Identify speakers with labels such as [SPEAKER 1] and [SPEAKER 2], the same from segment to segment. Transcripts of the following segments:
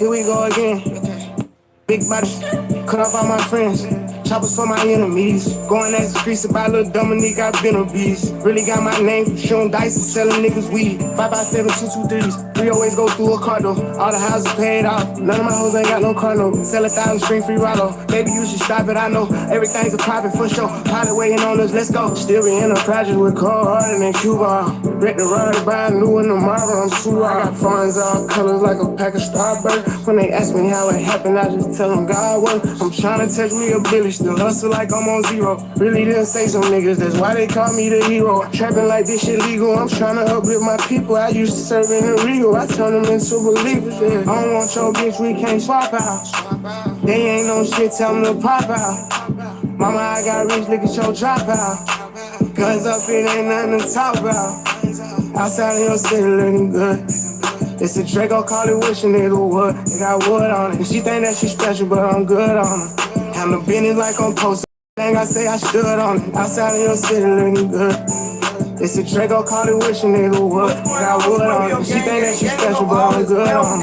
[SPEAKER 1] Here we go again. Big body, cut off all my friends. Choppers for my enemies. Going at the streets about little Dominique, I been a beast. Really got my name, shooting dice and selling niggas weed. 557 223s. We always go through a condo. All the houses paid off. None of my hoes ain't got no car no. Sell 1,000 string free Rollo. Baby, you should stop it, I know. Everything's a profit for sure. Pilot waiting on us, let's go. Still be in a project with Cold Harder than Cuba. Wreck the rod, buy a new one tomorrow, I'm too raw. I got funds all colors like a pack of Starburst. When they ask me how it happened, I just tell them God work. I'm trying to touch me a billy, still hustle like I'm on zero. Really didn't say some niggas, that's why they call me the hero. Trapping like this shit legal, I'm trying to uplift my people. I used to serve in the Rio, I turn them into believers, yeah. I don't want your bitch, we can't swap out. They ain't no shit, tell them to pop out. Mama, I got rich, look at your drop out. Guns up, it ain't nothing to talk about. Outside of your city looking good. It's a Draco, call it wishing it would. It got wood on it. And she think that she special, but I'm good on her. Handle business like I'm posted. Thing I say I stood on it. Outside of your city looking good. It's a Draco, call it wishing it would. It got wood on it. And she think that she special, but I'm good on her.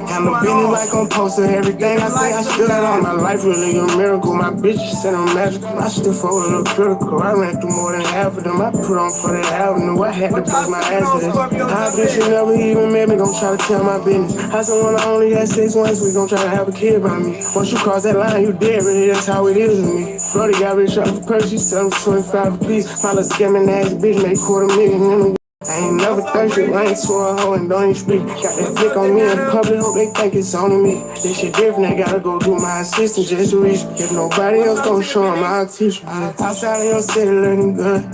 [SPEAKER 1] Handle business like I'm posted. Everything I say I stood on. My life really a miracle. My bitch said I'm magical. I still fall a little critical. I ran through more than half of them. I put on for that avenue. I had to bust my ass to this. How bitch you never even met me, gon' try to tell my business. I said when I only had 6 months, we gon' try to have a kid by me. Once you cross that line, you dead, really, that's how it is with me. Brody got rich off the purse, he sell 25 a piece. My little scamming ass bitch make $250,000 in a week. I ain't never thirsty, I ain't to a hoe and don't even speak. Got that flick on me in public, hope they think it's only me. This shit different, I gotta go do my assistant just to reach. If nobody else gon' show 'em, I'll teach you. Outside of your city looking good.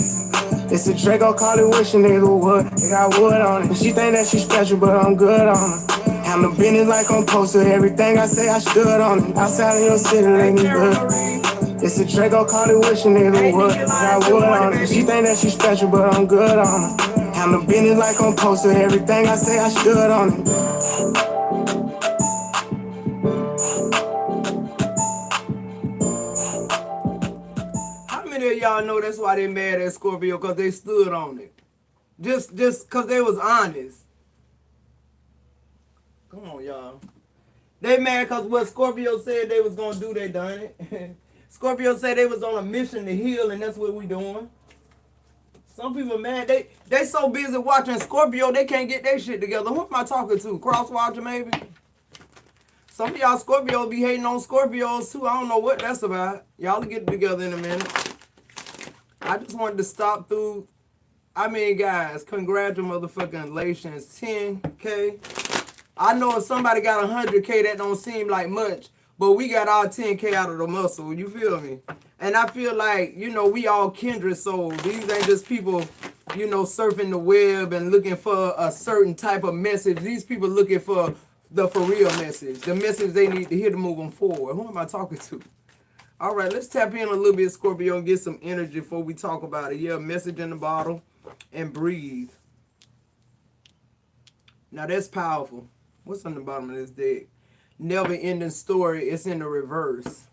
[SPEAKER 1] It's a Draco, call it wishing it would. It got wood on it. And she think that she special, but I'm good on her. Handle business like I'm posted. Everything I say, I stood on it. Outside of your city looking good. It's a Draco, call it wishing it would. It got wood on it. And she think that she special, but I'm good on her. Handle business like I'm posted. Everything I say, I stood on it.
[SPEAKER 2] How many of y'all know that's why they mad at Scorpio? Because they stood on it. Just because they was honest. Come on, y'all. They mad because what Scorpio said they was going to do, they done it. Scorpio said they was on a mission to heal, and that's what we doing. Some people mad. They so busy watching Scorpio, they can't get their shit together. Who am I talking to? Crosswatcher, maybe? Some of y'all Scorpios be hating on Scorpios, too. I don't know what that's about. Y'all will get it together in a minute. I just wanted to stop through. I mean, guys, congratulations. 10K. I know if somebody got 100K, that don't seem like much. But we got our 10K out of the muscle. You feel me? And I feel like, you know, we all kindred souls. These ain't just people, you know, surfing the web and looking for a certain type of message. These people looking for the for real message. The message they need to hear to move them forward. Who am I talking to? All right, let's tap in a little bit, Scorpio, and get some energy before we talk about it. Yeah, message in the bottle and breathe. Now, that's powerful. What's on the bottom of this deck? Never ending story. It's in the reverse.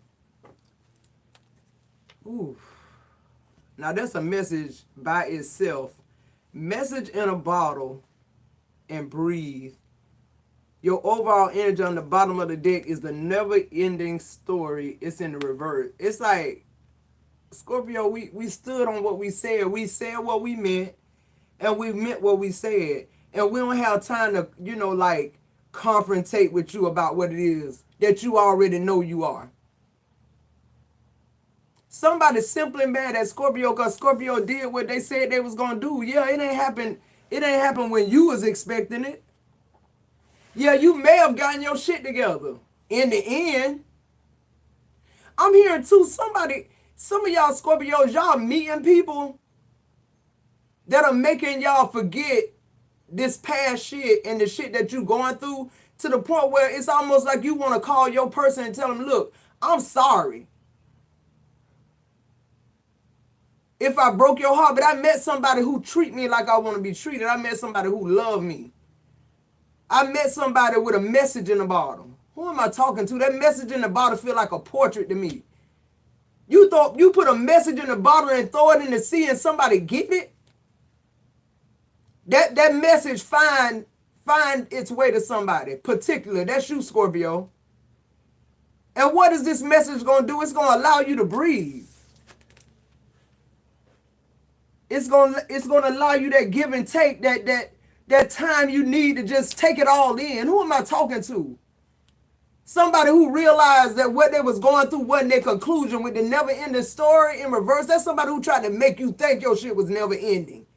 [SPEAKER 2] Ooh. Now, that's a message by itself. Message in a bottle and breathe. Your overall energy on the bottom of the deck is the never-ending story. It's in the reverse. It's like, Scorpio, we stood on what we said. We said what we meant, and we meant what we said. And we don't have time to, you know, like, confrontate with you about what it is that you already know you are. Somebody simply mad at Scorpio because Scorpio did what they said they was going to do. Yeah, it ain't happened. It ain't happened when you was expecting it. Yeah, you may have gotten your shit together. In the end, I'm hearing too, some of y'all Scorpios, y'all meeting people that are making y'all forget this past shit and the shit that you going through to the point where it's almost like you want to call your person and tell them, look, I'm sorry if I broke your heart, but I met somebody who treat me like I want to be treated. I met somebody who loved me. I met somebody with a message in the bottle. Who am I talking to? That message in the bottle feel like a portrait to me. You thought you put a message in the bottle and throw it in the sea and somebody get it? That message find find its way to somebody particular. That's you, Scorpio. And what is this message going to do? It's going to allow you to breathe. It's going to allow you that give and take, that time you need to just take it all in. Who am I talking to? Somebody who realized that what they was going through wasn't their conclusion with the never ending story in reverse. That's somebody who tried to make you think your shit was never ending.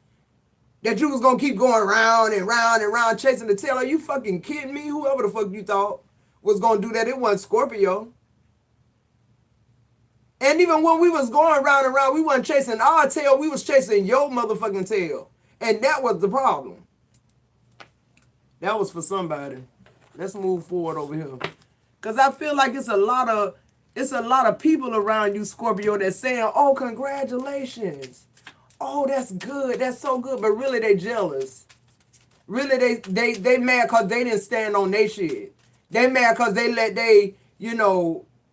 [SPEAKER 2] That you was going to keep going round and round and round chasing the tail. Are you fucking kidding me? Whoever the fuck you thought was going to do that, it wasn't Scorpio. And even when we was going round and round, we wasn't chasing our tail. We was chasing your motherfucking tail. And that was the problem. That was for somebody. Let's move forward over here. Because I feel like it's a lot of people around you, Scorpio, that's saying, oh, congratulations. Oh, that's good. That's so good. But really, they jealous. Really, they mad because they didn't stand on their shit. They mad because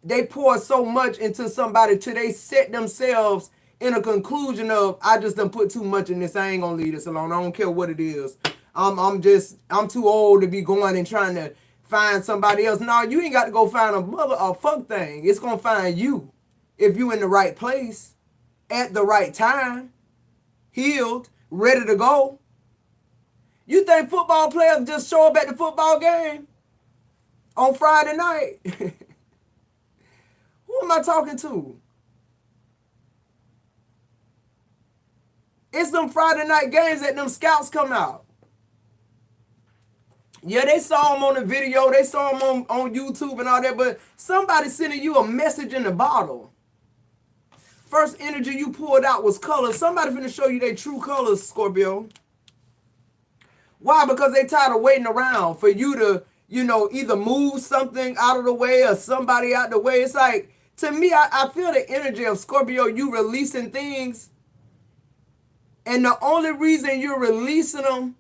[SPEAKER 2] they pour so much into somebody till they set themselves in a conclusion of, I just done put too much in this. I ain't going to leave this alone. I don't care what it is. I'm too old to be going and trying to find somebody else. No, you ain't got to go find a fuck thing. It's going to find you if you in the right place at the right time, healed, ready to go. You think football players just show up at the football game on Friday night? Who am I talking to? It's them Friday night games that them scouts come out. Yeah, they saw him on the video. They saw him on YouTube and all that. But somebody sending you a message in the bottle. First energy you pulled out was colors. Somebody finna show you their true colors, Scorpio. Why? Because they tired of waiting around for you to, either move something out of the way or somebody out the way. It's like, to me, I feel the energy of Scorpio, you releasing things. And the only reason you're releasing them,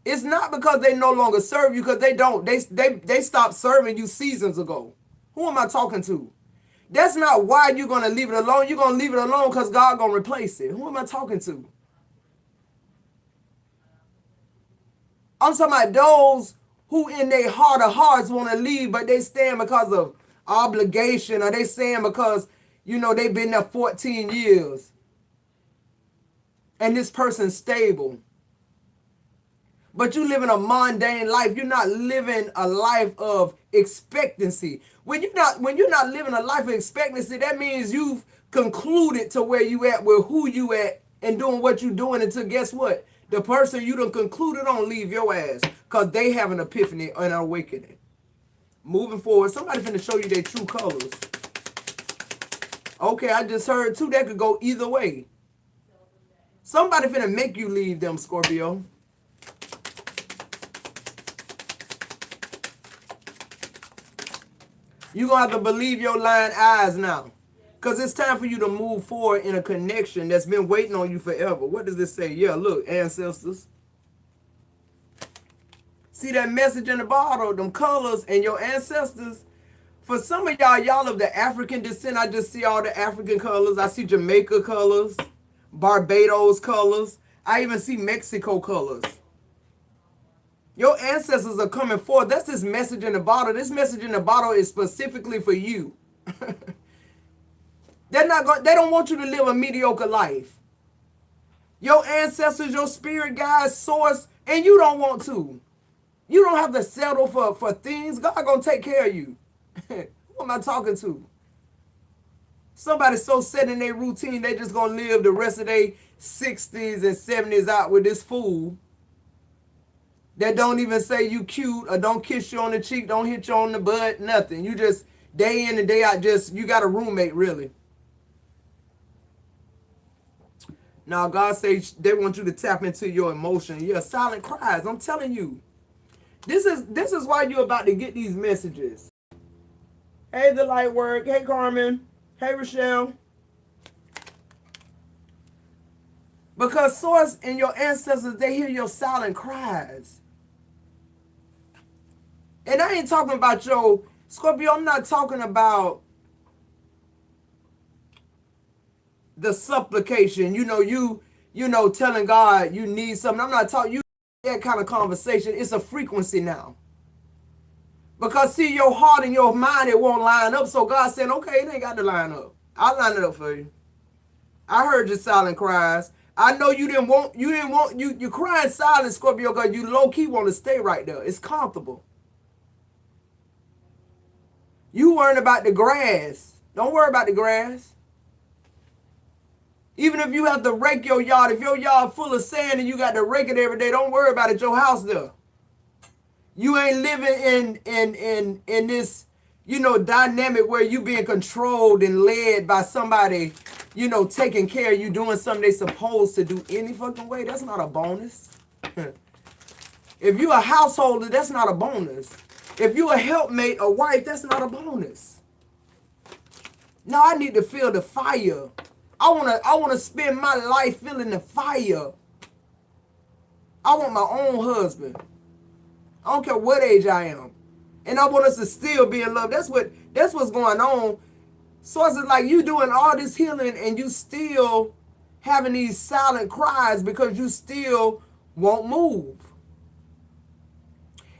[SPEAKER 2] it's not because they no longer serve you, because they don't. They stopped serving you seasons ago. Who am I talking to? That's not why you're going to leave it alone. You're going to leave it alone because God going to replace it. Who am I talking to? I'm talking about those who in their heart of hearts want to leave, but they stand because of obligation, or they stand because, they've been there 14 years. And this person's stable. But you living a mundane life. You're not living a life of expectancy. When you're not living a life of expectancy, that means you've concluded to where you at with who you at and doing what you doing until, guess what? The person you done concluded on leave your ass because they have an epiphany and an awakening. Moving forward, somebody finna show you their true colors. Okay, I just heard two that could go either way. Somebody finna make you leave them, Scorpio. You're going to have to believe your lying eyes now. Because it's time for you to move forward in a connection that's been waiting on you forever. What does this say? Yeah, look, ancestors. See that message in the bottle, them colors and your ancestors? For some of y'all of the African descent, I just see all the African colors. I see Jamaica colors, Barbados colors. I even see Mexico colors. Your ancestors are coming forth. That's this message in the bottle. This message in the bottle is specifically for you. They don't want you to live a mediocre life. Your ancestors, your spirit guides, source, and you don't want to. You don't have to settle for things. God gonna take care of you. Who am I talking to? Somebody so set in their routine, they just gonna live the rest of their 60s and 70s out with this fool that don't even say you cute or don't kiss you on the cheek, don't hit you on the butt, nothing. You just, day in and day out, you got a roommate, really. Now, God says they want you to tap into your emotion. Yeah, silent cries. I'm telling you. This is why you're about to get these messages. Hey, the light work. Hey, Carmen. Hey, Rochelle. Because source and your ancestors, they hear your silent cries. And I ain't talking about your, Scorpio, I'm not talking about the supplication. You know, telling God you need something. I'm not talking, you that kind of conversation. It's a frequency now. Because see, your heart and your mind, it won't line up. So God said, okay, it ain't got to line up. I'll line it up for you. I heard your silent cries. I know you crying silent, Scorpio, because you low-key want to stay right there. It's comfortable. You worrying about the grass. Don't worry about the grass. Even if you have to rake your yard, if your yard full of sand and you got to rake it every day, don't worry about it. Your house there. You ain't living in this, dynamic where you being controlled and led by somebody, taking care of you, doing something they supposed to do any fucking way. That's not a bonus. If you a householder, that's not a bonus. If you a helpmate, a wife, that's not a bonus. No, I need to feel the fire. I wanna spend my life feeling the fire. I want my own husband. I don't care what age I am. And I want us to still be in love. That's what's going on. So it's like you doing all this healing and you still having these silent cries because you still won't move.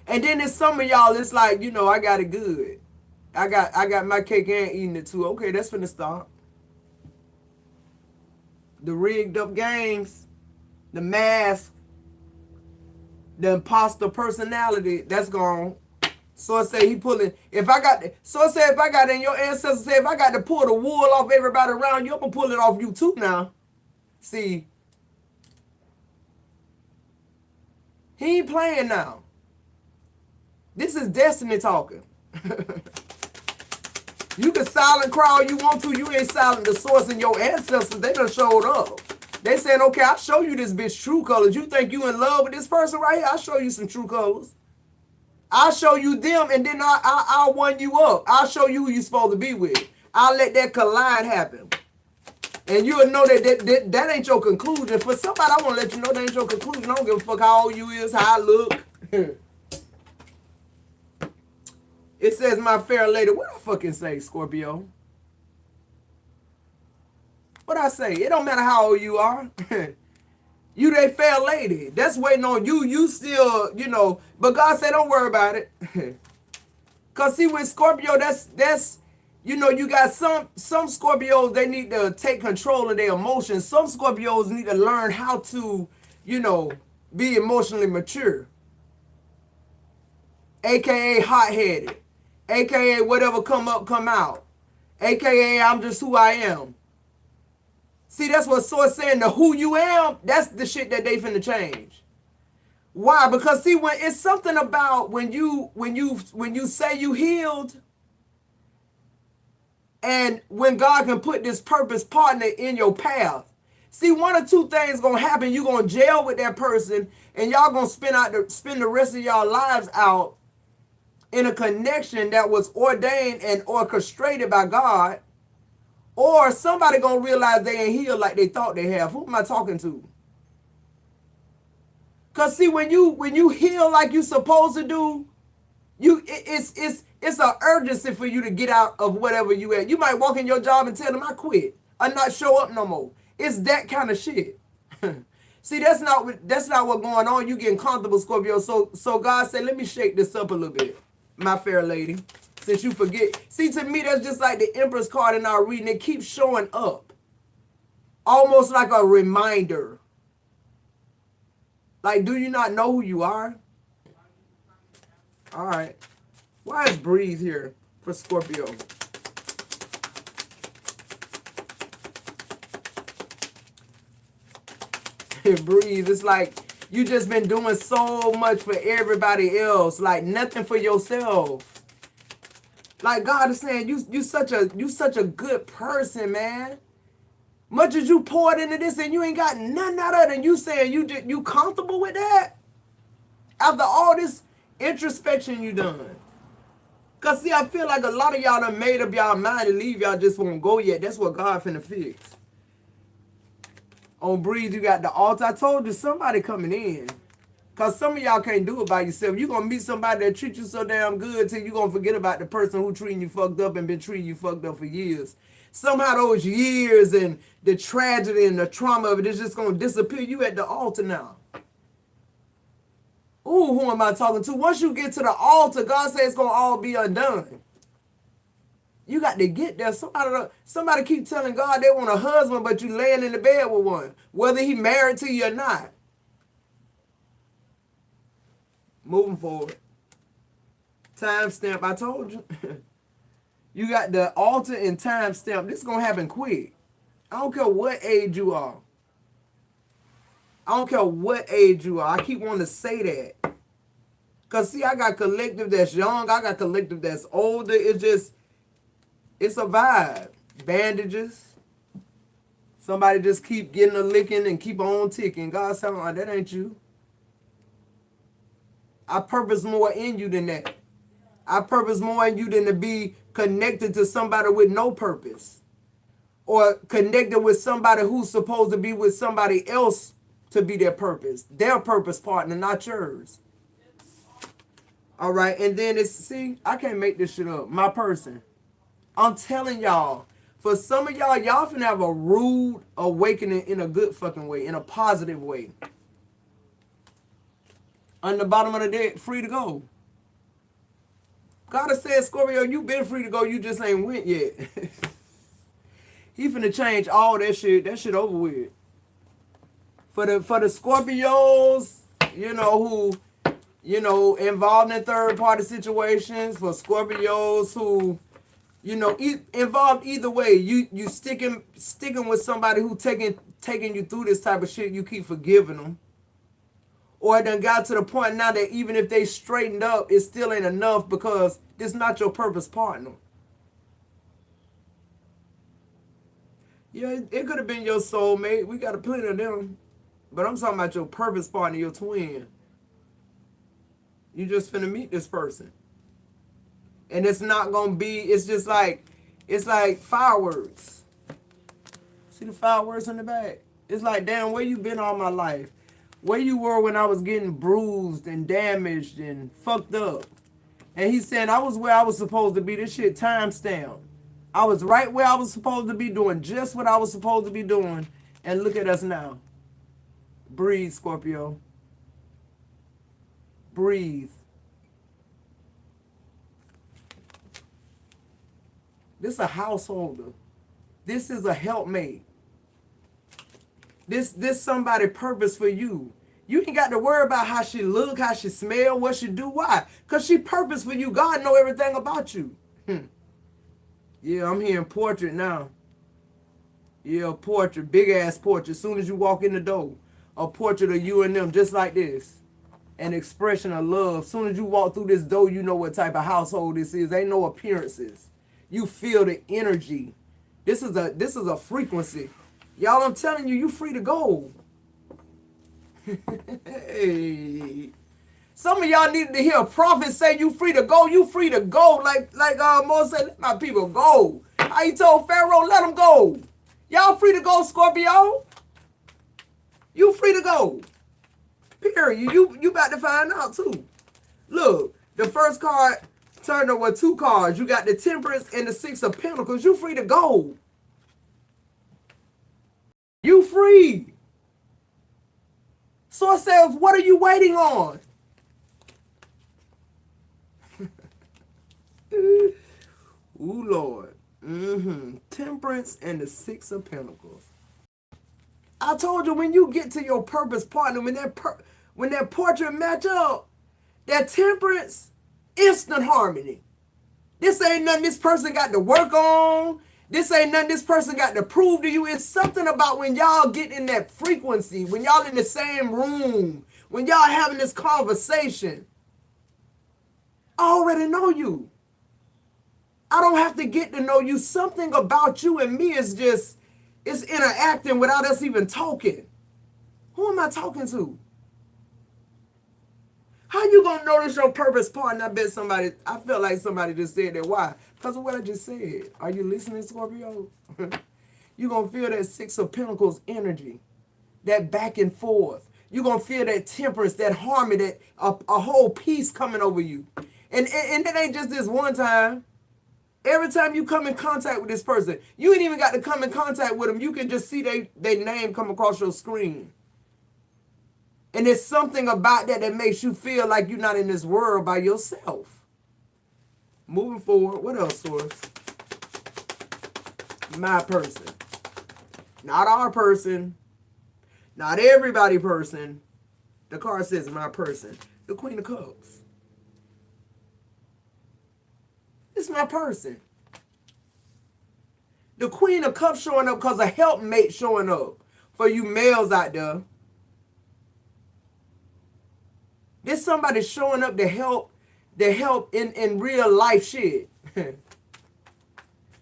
[SPEAKER 2] And then there's some of y'all, it's like, I got it good. I got my cake and eating it too. Okay, that's finna stop. The rigged up games, the mask, the imposter personality, that's gone. So I say he pulling. If I got in your ancestors say if I got to pull the wool off everybody around you, I'm gonna pull it off you too now. See, he ain't playing now. This is destiny talking. You can silent cry all you want to. You ain't silent the source in your ancestors. They done showed up. They saying, okay, I'll show you this bitch true colors. You think you in love with this person right here? I'll show you some true colors. I'll show you them, and then I'll one you up. I'll show you who you supposed to be with. I'll let that collide happen. And you'll know that ain't your conclusion. For somebody, I want to let you know that ain't your conclusion. I don't give a fuck how old you is, how I look. It says, my fair lady. What I fucking say, Scorpio? What I say? It don't matter how old you are. You that fair lady. That's waiting on you. You still, But God said, don't worry about it. Because see, with Scorpio, that's you got some Scorpios, they need to take control of their emotions. Some Scorpios need to learn how to, be emotionally mature. AKA hot-headed. AKA whatever come up, come out. AKA I'm just who I am. See, that's what Source saying. The who you am, that's the shit that they finna change. Why? Because see, when it's something about when you say you healed, and when God can put this purpose partner in your path. See, one or two things gonna happen. You gonna jail with that person, and y'all gonna spend the rest of y'all lives out in a connection that was ordained and orchestrated by God. Or somebody gonna realize they ain't healed like they thought they have. Who am I talking to? Cause see, when you heal like you supposed to do, it's an urgency for you to get out of whatever you at. You might walk in your job and tell them I quit or not show up no more. It's that kind of shit. See, that's not what's going on. You getting comfortable, Scorpio. So God said, let me shake this up a little bit, my fair lady. Since you forget. See, to me, that's just like the Empress card in our reading. It keeps showing up. Almost like a reminder. Like, do you not know who you are? All right. Why is Breeze here for Scorpio? Breeze, it's like you just been doing so much for everybody else. Like, nothing for yourself. Like God is saying, you such a good person, man. Much as you poured into this and you ain't got nothing out of it, and you saying you comfortable with that? After all this introspection you done. Cause see, I feel like a lot of y'all done made up y'all mind to leave, y'all just won't go yet. That's what God finna fix. On Breeze, you got the altar. I told you somebody coming in. Because some of y'all can't do it by yourself. You're going to meet somebody that treats you so damn good till you're going to forget about the person who treating you fucked up and been treating you fucked up for years. Somehow those years and the tragedy and the trauma of it is just going to disappear. You at the altar now. Ooh, who am I talking to? Once you get to the altar, God says it's going to all be undone. You got to get there. Somebody keep telling God they want a husband, but you laying in the bed with one, whether he married to you or not. Moving forward. Timestamp, I told you. You got the altar and timestamp. This is going to happen quick. I don't care what age you are. I don't care what age you are. I keep wanting to say that. Because, see, I got collective that's young. I got collective that's older. It's a vibe. Bandages. Somebody just keep getting a licking and keep on ticking. God said, oh, that ain't you. I purpose more in you than that. I purpose more in you than to be connected to somebody with no purpose. Or connected with somebody who's supposed to be with somebody else to be their purpose partner, not yours. All right, and then see, I can't make this shit up. My person. I'm telling y'all, for some of y'all finna have a rude awakening in a good fucking way, in a positive way. On the bottom of the deck, free to go. God has said, Scorpio, you been free to go, you just ain't went yet. He finna change all that shit. That shit over with. For the Scorpios, who, involved in third party situations, for Scorpios who, involved either way, you sticking with somebody who taking you through this type of shit, you keep forgiving them. Or it done got to the point now that even if they straightened up, it still ain't enough because it's not your purpose partner. Yeah, it could have been your soulmate. We got plenty of them. But I'm talking about your purpose partner, your twin. You just finna meet this person. And it's not gonna be, it's like fireworks. See the fireworks in the back? It's like, damn, where you been all my life? Where you were when I was getting bruised and damaged and fucked up. And he's saying I was where I was supposed to be. This shit timestamp. I was right where I was supposed to be doing just what I was supposed to be doing. And look at us now. Breathe, Scorpio. Breathe. This is a householder. This is a helpmate. This somebody purpose for you. You ain't got to worry about how she look, how she smell, what she do. Why? Because she purpose for you. God know everything about you. Yeah, I'm hearing portrait now. Yeah, a portrait. Big ass portrait. As soon as you walk in the door. A portrait of you and them just like this. An expression of love. As soon as you walk through this door, you know what type of household this is. Ain't no appearances. You feel the energy. This is a frequency. Y'all, I'm telling you, you free to go. Hey. Some of y'all needed to hear a prophet say you free to go. You free to go. Like Moses said, let my people go. How he told Pharaoh, let them go. Y'all free to go, Scorpio. You free to go. Period. You about to find out too. Look, the first card turned over 2 cards. You got the Temperance and the 6 of Pentacles. You free to go. You free. So it says, what are you waiting on? Ooh, Lord. Temperance and the 6 of Pentacles. I told you, when you get to your purpose partner, when that portrait match up, that Temperance, instant harmony. This ain't nothing this person got to work on. This ain't nothing this person got to prove to you. It's something about when y'all get in that frequency, when y'all in the same room, when y'all having this conversation. I already know you. I don't have to get to know you. Something about you and me is just, it's interacting without us even talking. Who am I talking to? How you gonna notice your purpose partner? I felt like somebody just said that. Why? Because of what I just said. Are you listening, Scorpio? You're gonna feel that 6 of Pentacles energy, that back and forth. You're gonna feel that temperance, that harmony, that a whole peace coming over you. And it ain't just this one time. Every time you come in contact with this person, you ain't even got to come in contact with them. You can just see their name come across your screen. And there's something about that that makes you feel like you're not in this world by yourself. Moving forward, what else, source? My person. Not our person. Not everybody person. The card says my person. The Queen of Cups. It's my person. The Queen of Cups showing up because a helpmate showing up for you males out there. There's somebody showing up to help in real life shit.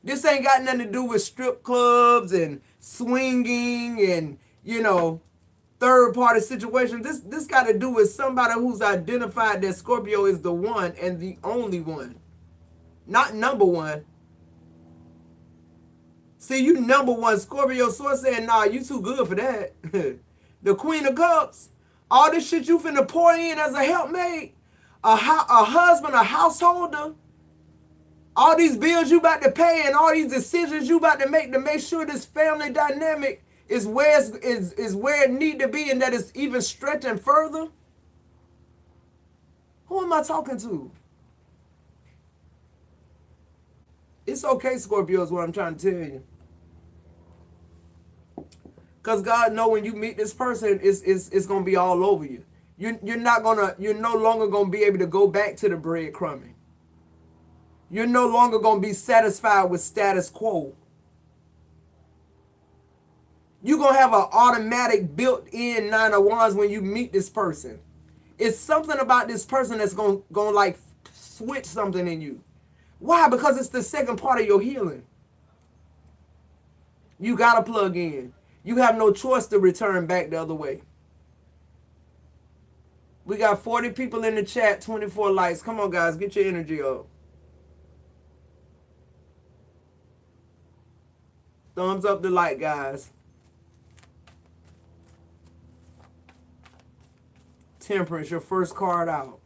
[SPEAKER 2] This ain't got nothing to do with strip clubs and swinging and, third party situations. This got to do with somebody who's identified that Scorpio is the one and the only one. Not number one. See, you number one. Scorpio source saying, nah, you too good for that. The Queen of Cups. All this shit you finna pour in as a helpmate. A husband, a householder. All these bills you about to pay and all these decisions you about to make sure this family dynamic is where it need to be and that it's even stretching further. Who am I talking to? It's okay, Scorpio, is what I'm trying to tell you. Because God know when you meet this person, it's going to be all over you. You're no longer going to be able to go back to the breadcrumbing. You're no longer going to be satisfied with status quo. You're going to have an automatic built-in 9 of Wands when you meet this person. It's something about this person that's going to like switch something in you. Why? Because it's the second part of your healing. You got to plug in. You have no choice to return back the other way. We got 40 people in the chat, 24 likes. Come on, guys, get your energy up. Thumbs up the like, guys. Temperance, your first card out.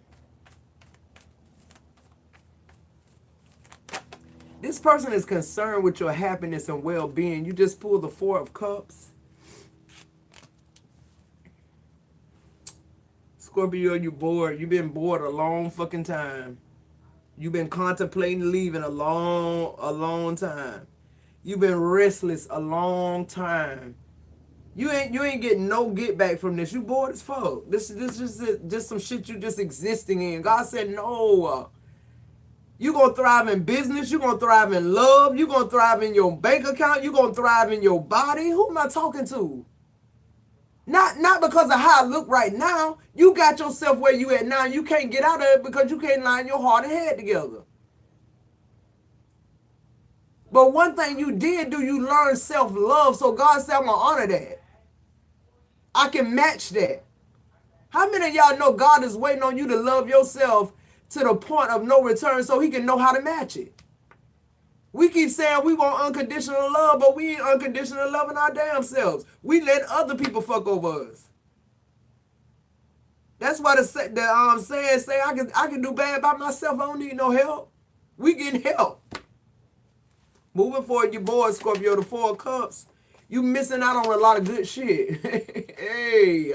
[SPEAKER 2] This person is concerned with your happiness and well-being. You just pulled the 4 of Cups. Scorpio, you bored. You've been bored a long fucking time. You've been contemplating leaving a long time. You've been restless a long time. You ain't getting no get back from this. You bored as fuck. This is just some shit you just existing in. God said no. You're going to thrive in business. You're going to thrive in love. You're going to thrive in your bank account. You're going to thrive in your body. Who am I talking to? Not because of how I look right now. You got yourself where you at now. You can't get out of it because you can't line your heart and head together. But one thing you did do, you learned self-love. So God said, I'm going to honor that. I can match that. How many of y'all know God is waiting on you to love yourself to the point of no return so he can know how to match it? We keep saying we want unconditional love, but we ain't unconditional loving our damn selves. We let other people fuck over us. That's why the saying say I can do bad by myself. I don't need no help. We getting help. Moving forward, your boy Scorpio, the 4 of Cups. You missing out on a lot of good shit. Hey.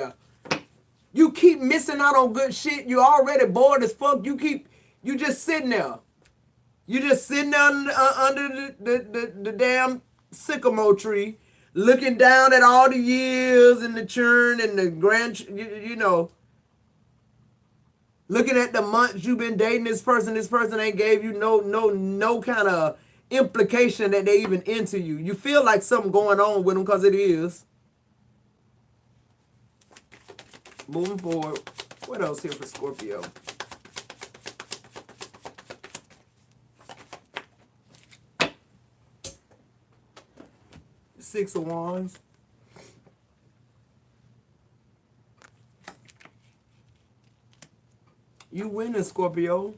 [SPEAKER 2] You keep missing out on good shit. You already bored as fuck. You just sitting there. You just sitting there under the damn sycamore tree, looking down at all the years and the churn and the looking at the months you've been dating this person. This person ain't gave you no kind of implication that they even into you. You feel like something going on with them because it is. Moving forward, what else here for Scorpio? Six of Wands. You winning, Scorpio.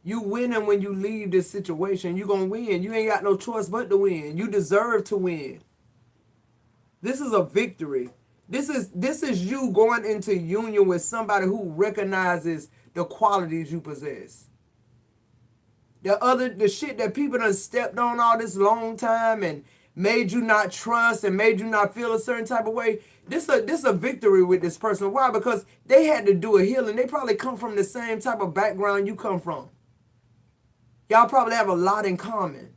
[SPEAKER 2] You winning when you leave this situation. You gonna win. You ain't got no choice but to win. You deserve to win. This is a victory. This is you going into union with somebody who recognizes the qualities you possess. The shit that people done stepped on all this long time and made you not trust and made you not feel a certain type of way, this a victory with this person. Why? Because they had to do a healing. They probably come from the same type of background you come from. Y'all probably have a lot in common.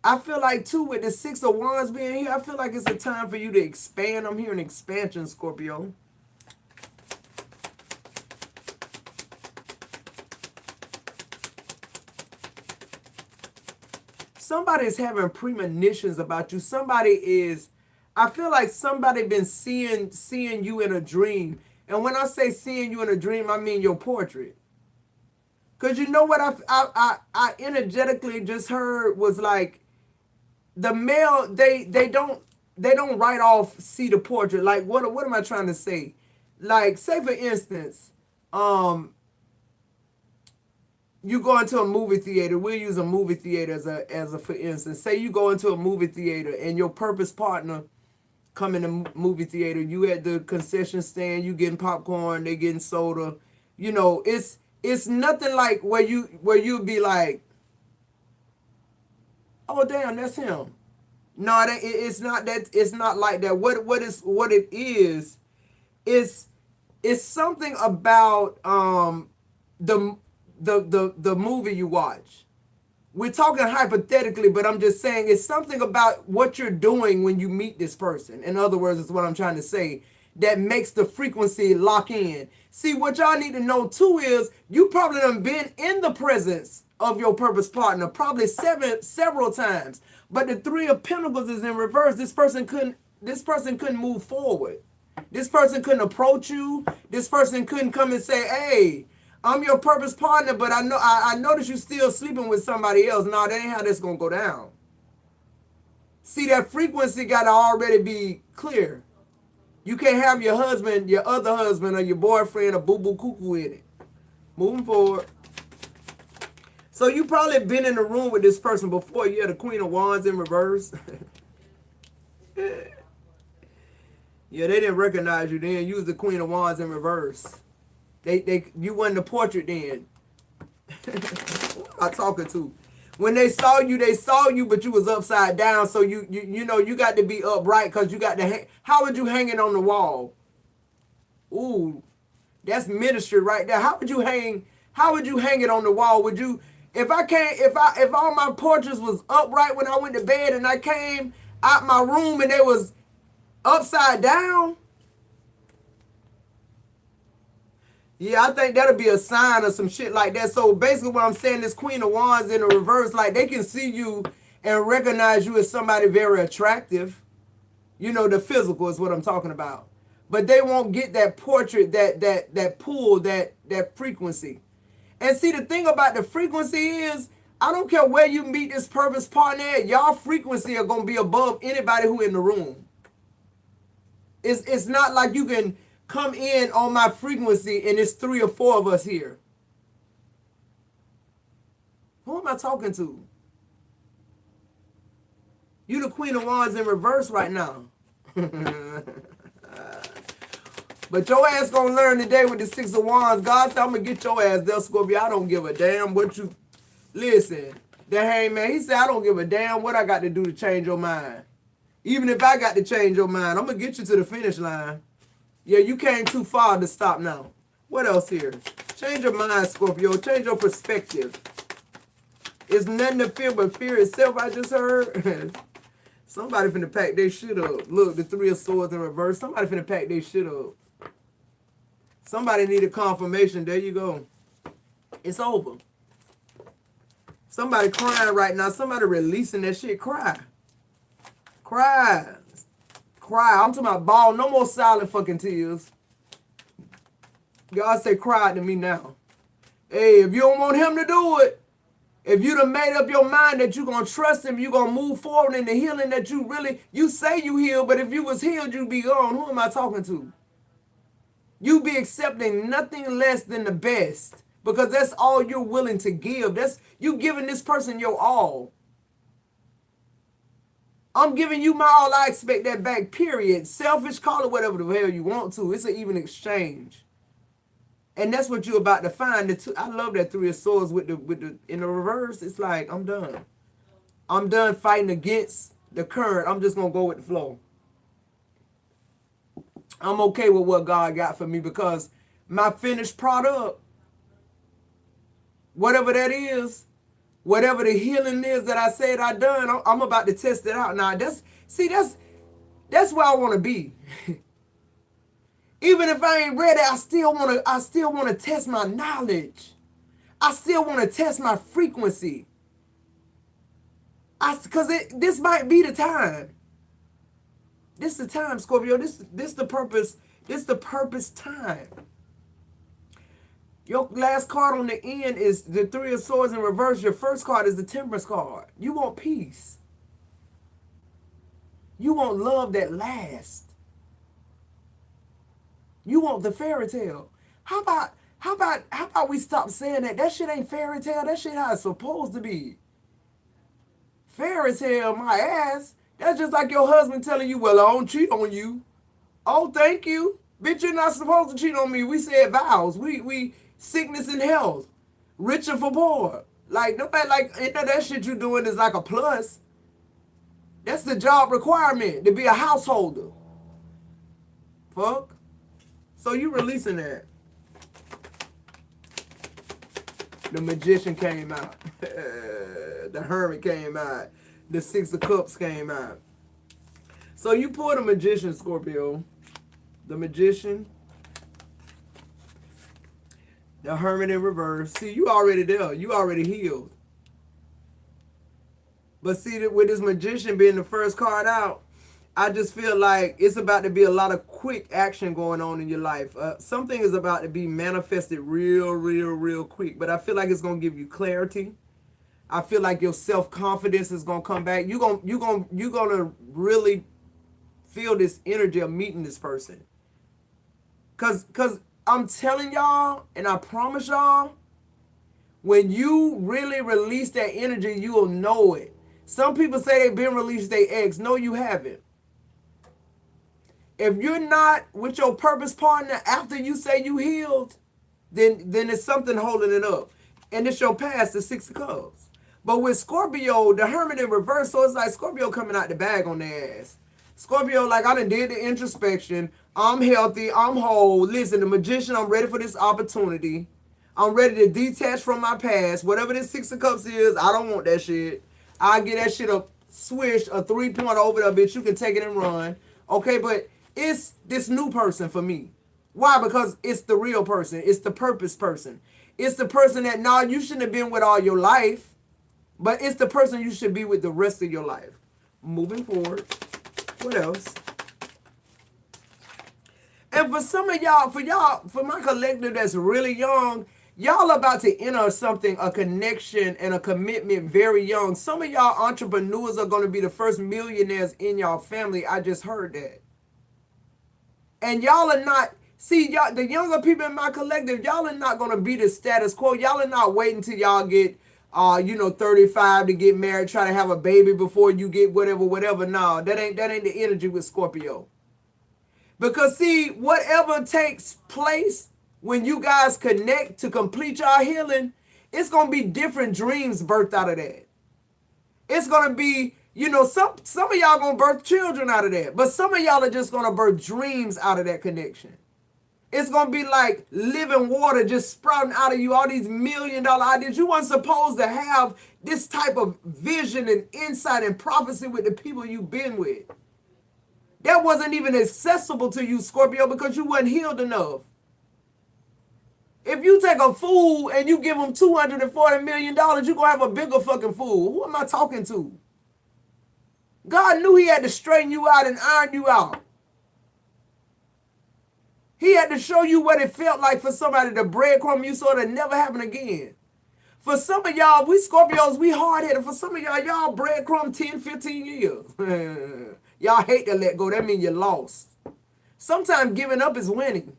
[SPEAKER 2] I feel like, too, with the Six of Wands being here, I feel like it's a time for you to expand. I'm hearing expansion, Scorpio. Somebody is having premonitions about you. Somebody is, I feel like somebody been seeing you in a dream. And when I say seeing you in a dream, I mean your portrait. Because you know what I energetically just heard was like, the male, they don't write off see the portrait. Like, what am I trying to say? Like, say for instance, you go into a movie theater. We'll use a movie theater as a for instance. Say you go into a movie theater and your purpose partner come in the movie theater. You at the concession stand. You getting popcorn. They getting soda. You know, it's nothing like where you be like, oh damn, that's him. No, it's not that. It's not like that. What it is something about the movie you watch. We're talking hypothetically, but I'm just saying it's something about what you're doing when you meet this person. In other words, is what I'm trying to say, that makes the frequency lock in. See, what y'all need to know too is you probably done been in the presence of your purpose partner probably several times. But the Three of Pentacles is in reverse. This person couldn't move forward. This person couldn't approach you. This person couldn't come and say, hey, I'm your purpose partner, but I notice you still sleeping with somebody else. No, that ain't how this gonna go down. See, that frequency gotta already be clear. You can't have your husband, your other husband, or your boyfriend, or boo-boo cuckoo in it. Moving forward. So you probably been in the room with this person before. You had the Queen of Wands in reverse. Yeah, they didn't recognize you then. You was the Queen of Wands in reverse. You wasn't the portrait then. Who am I talking to? When they saw you, but you was upside down. So you know you got to be upright because you got to hang. How would you hang it on the wall? Ooh, that's ministry right there. How would you hang? How would you hang it on the wall? Would you? If all my portraits was upright when I went to bed and I came out my room and they was upside down, yeah, I think that'll be a sign of some shit like that. So basically what I'm saying, this Queen of Wands in the reverse, like they can see you and recognize you as somebody very attractive. You know, the physical is what I'm talking about. But they won't get that portrait, that pull, that frequency. And see, the thing about the frequency is, I don't care where you meet this purpose partner at, y'all frequency are going to be above anybody who in the room. It's not like you can come in on my frequency and it's 3 or 4 of us here. Who am I talking to? You the Queen of Wands in reverse right now. But your ass gonna learn today with the Six of Wands. God said, I'm gonna get your ass there, Scorpio. I don't give a damn what you... Listen, the hangman, he said, I don't give a damn what I got to do to change your mind. Even if I got to change your mind, I'm gonna get you to the finish line. Yeah, you came too far to stop now. What else here? Change your mind, Scorpio. Change your perspective. It's nothing to fear but fear itself, I just heard. Somebody finna pack their shit up. Look, the Three of Swords in reverse. Somebody finna pack their shit up. Somebody needed confirmation. There you go. It's over. Somebody crying right now. Somebody releasing that shit. Cry. Cry. Cry. I'm talking about ball. No more silent fucking tears. God say cry to me now. Hey, if you don't want him to do it, if you done made up your mind that you're going to trust him, you're going to move forward in the healing that you say you healed, but if you was healed, you'd be gone. Who am I talking to? You be accepting nothing less than the best because that's all you're willing to give. That's you giving this person your all. I'm giving you my all. I expect that back, period. Selfish, call it whatever the hell you want to. It's an even exchange. And that's what you're about to find. I love that Three of Swords with the in the reverse. It's like, I'm done. I'm done fighting against the current. I'm just going to go with the flow. I'm okay with what God got for me because my finished product, whatever that is, whatever the healing is that I said I done, I'm about to test it out. Now, that's where I want to be. Even if I ain't ready, I still want to test my knowledge. I still want to test my frequency. Because this might be the time. This is the time, Scorpio. This the purpose. This the purpose time. Your last card on the end is the Three of Swords in reverse. Your first card is the Temperance card. You want peace. You want love that lasts. You want the fairy tale. How about we stop saying that? That shit ain't fairy tale. That shit how it's supposed to be. Fairy tale, my ass. That's just like your husband telling you, well, I don't cheat on you. Oh, thank you. Bitch, you're not supposed to cheat on me. We said vows. We sickness and health. Richer for poor. Like, nobody that shit you doing is like a plus. That's the job requirement, to be a householder. Fuck. So you releasing that. The Magician came out. The Hermit came out. The Six of Cups came out. So you pull the Magician, Scorpio. The Magician. The Hermit in reverse. See, you already there. You already healed. But see, with this Magician being the first card out, I just feel like it's about to be a lot of quick action going on in your life. Something is about to be manifested real quick. But I feel like it's going to give you clarity. I feel like your self-confidence is going to come back. You're going to really feel this energy of meeting this person. Cause I'm telling y'all, and I promise y'all, when you really release that energy, you will know it. Some people say they've been released their ex. No, you haven't. If you're not with your purpose partner after you say you healed, then it's something holding it up. And it's your past, the Six of Cups. But with Scorpio, the Hermit in reverse, so it's like Scorpio coming out the bag on their ass. Scorpio, like, I done did the introspection. I'm healthy. I'm whole. Listen, the Magician, I'm ready for this opportunity. I'm ready to detach from my past. Whatever this Six of Cups is, I don't want that shit. I'll get that shit a swish, a 3-point over there, bitch. You can take it and run. Okay, but it's this new person for me. Why? Because it's the real person. It's the purpose person. It's the person that, nah, you shouldn't have been with all your life. But it's the person you should be with the rest of your life. Moving forward. What else? And for some of y'all, for my collective that's really young, y'all about to enter something, a connection and a commitment very young. Some of y'all entrepreneurs are going to be the first millionaires in y'all family. I just heard that. And y'all are not, see, y'all, the younger people in my collective, y'all are not going to be the status quo. Y'all are not waiting till y'all get 35 to get married, try to have a baby before you get whatever. No, that ain't the energy with Scorpio. Because see, whatever takes place when you guys connect to complete your healing, it's going to be different dreams birthed out of that. It's going to be, some of y'all going to birth children out of that. But some of y'all are just going to birth dreams out of that connection. It's going to be like living water just sprouting out of you, all these $1 million ideas. You weren't supposed to have this type of vision and insight and prophecy with the people you've been with. That wasn't even accessible to you, Scorpio, because you weren't healed enough. If you take a fool and you give him $240 million, you're going to have a bigger fucking fool. Who am I talking to? God knew he had to straighten you out and iron you out. He had to show you what it felt like for somebody to breadcrumb you so it'll never happen again. For some of y'all, we Scorpios, we hard-headed. For some of y'all breadcrumb 10, 15 years. Y'all hate to let go. That means you lost. Sometimes giving up is winning.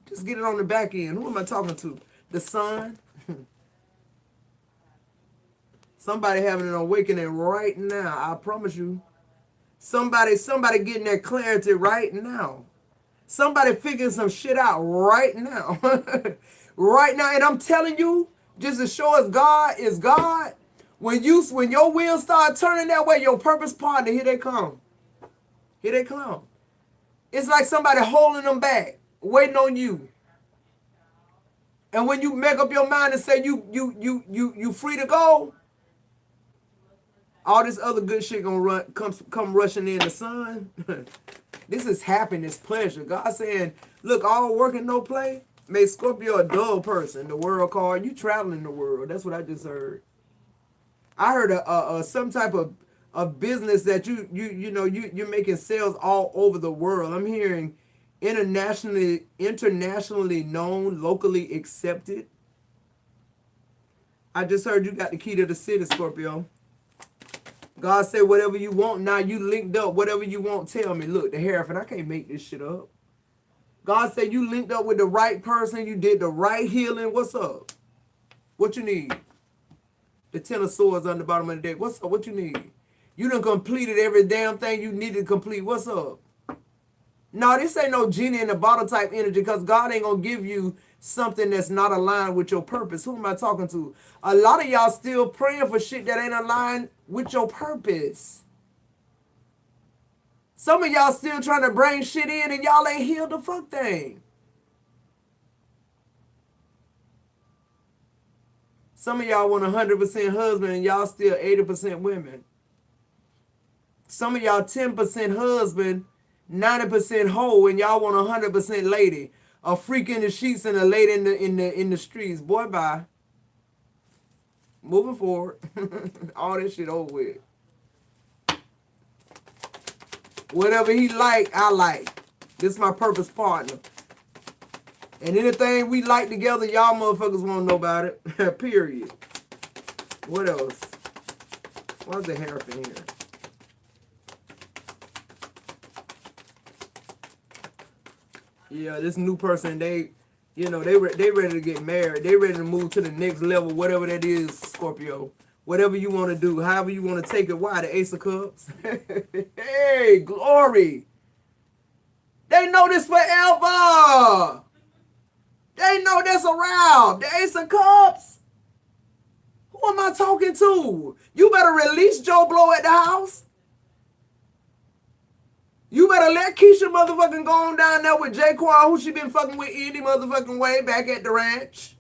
[SPEAKER 2] Just get it on the back end. Who am I talking to? The sun? Somebody having an awakening right now. I promise you. Somebody getting their clarity right now. Somebody figuring some shit out right now. Right now. And I'm telling you, just to show us God is God, When your wheels start turning that way, your purpose partner, here they come. Here they come. It's like somebody holding them back, waiting on you. And when you make up your mind and say you free to go, all this other good shit gonna come rushing in the sun. This is happiness, pleasure. God saying, look, all work and no play. Made Scorpio a dull person. The world card. You traveling the world. That's what I just heard. I heard some type of business that you're making sales all over the world. I'm hearing internationally known, locally accepted. I just heard you got the key to the city, Scorpio. God said, whatever you want, now you linked up. Whatever you want, tell me. Look, the Hierophant, I can't make this shit up. God said you linked up with the right person. You did the right healing. What's up? What you need? The Ten of Swords on the bottom of the deck. What's up? What you need? You done completed every damn thing you needed to complete. What's up? No, this ain't no genie in the bottle type energy, because God ain't going to give you something that's not aligned with your purpose. Who am I talking to? A lot of y'all still praying for shit that ain't aligned with your purpose. Some of y'all still trying to bring shit in and y'all ain't healed the fuck thing. Some of y'all want 100% husband and y'all still 80% women. Some of y'all 10% husband, 90% hoe, and y'all want 100% lady. A freak in the sheets and a lady in the streets. Boy, bye. Moving forward. All this shit over with. Whatever he like, I like. This is my purpose partner. And anything we like together, y'all motherfuckers won't know about it. Period. What else? Why's the Hierophant here? Yeah, this new person, they ready to get married. They ready to move to the next level, whatever that is, Scorpio. Whatever you want to do, however you want to take it. Why? The Ace of Cups. Hey, glory. They know this forever. They know that's around. The Ace of Cups. Who am I talking to? You better release Joe Blow at the house. You better let Keisha motherfucking go on down there with Jaquan, who she been fucking with any motherfucking way back at the ranch.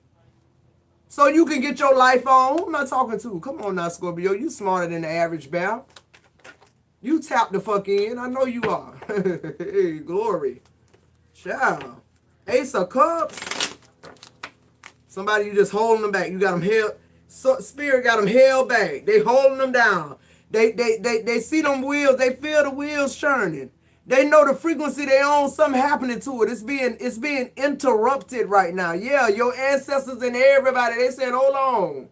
[SPEAKER 2] So you can get your life on. Who am I talking to? Come on now, Scorpio. You smarter than the average bear. You tap the fuck in. I know you are. Hey, glory. Child. Ace of Cups. Somebody you just holding them back. You got them held. So, Spirit got them held back. They holding them down. They see them wheels. They feel the wheels churning. They know the frequency they own, something happening to it. It's being interrupted right now. Yeah, your ancestors and everybody, they said, hold on.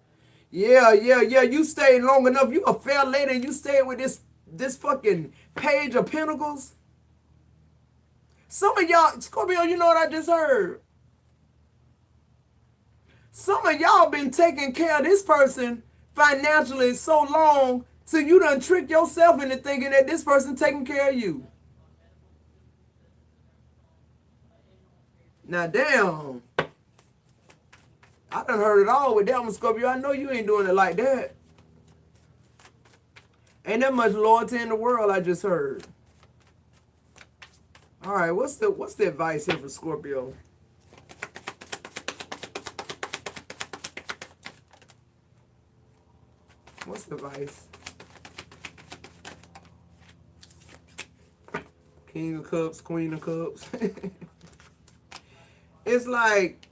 [SPEAKER 2] Yeah, you stayed long enough. You a fair lady and you stayed with this fucking Page of Pentacles. Some of y'all, Scorpio, you know what I just heard? Some of y'all been taking care of this person financially so long till you done trick yourself into thinking that this person taking care of you. Now, damn. I done heard it all with that one, Scorpio. I know you ain't doing it like that. Ain't that much loyalty in the world, I just heard. All right, what's the advice here for Scorpio? What's the advice? King of Cups, Queen of Cups. It's like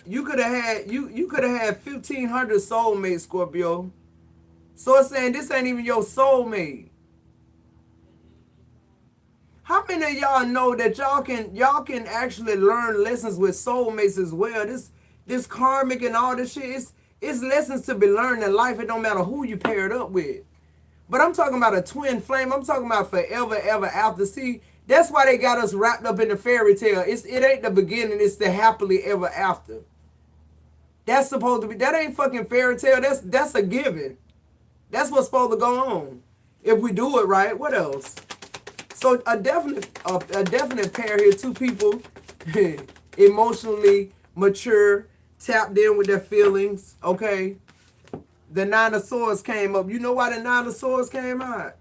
[SPEAKER 2] you could have had 1,500 soulmates, Scorpio. So it's saying this ain't even your soulmate. How many of y'all know that y'all can actually learn lessons with soulmates as well? This karmic and all this shit, it's lessons to be learned in life. It don't matter who you paired up with. But I'm talking about a twin flame. I'm talking about forever, ever after. See, that's why they got us wrapped up in the fairy tale. It ain't the beginning. It's the happily ever after. That's supposed to be. That ain't fucking fairy tale. That's a given. That's what's supposed to go on. If we do it right, what else? So a definite pair here. Two people, emotionally mature, tapped in with their feelings. Okay, The Nine of Swords came up. You know why the Nine of Swords came out?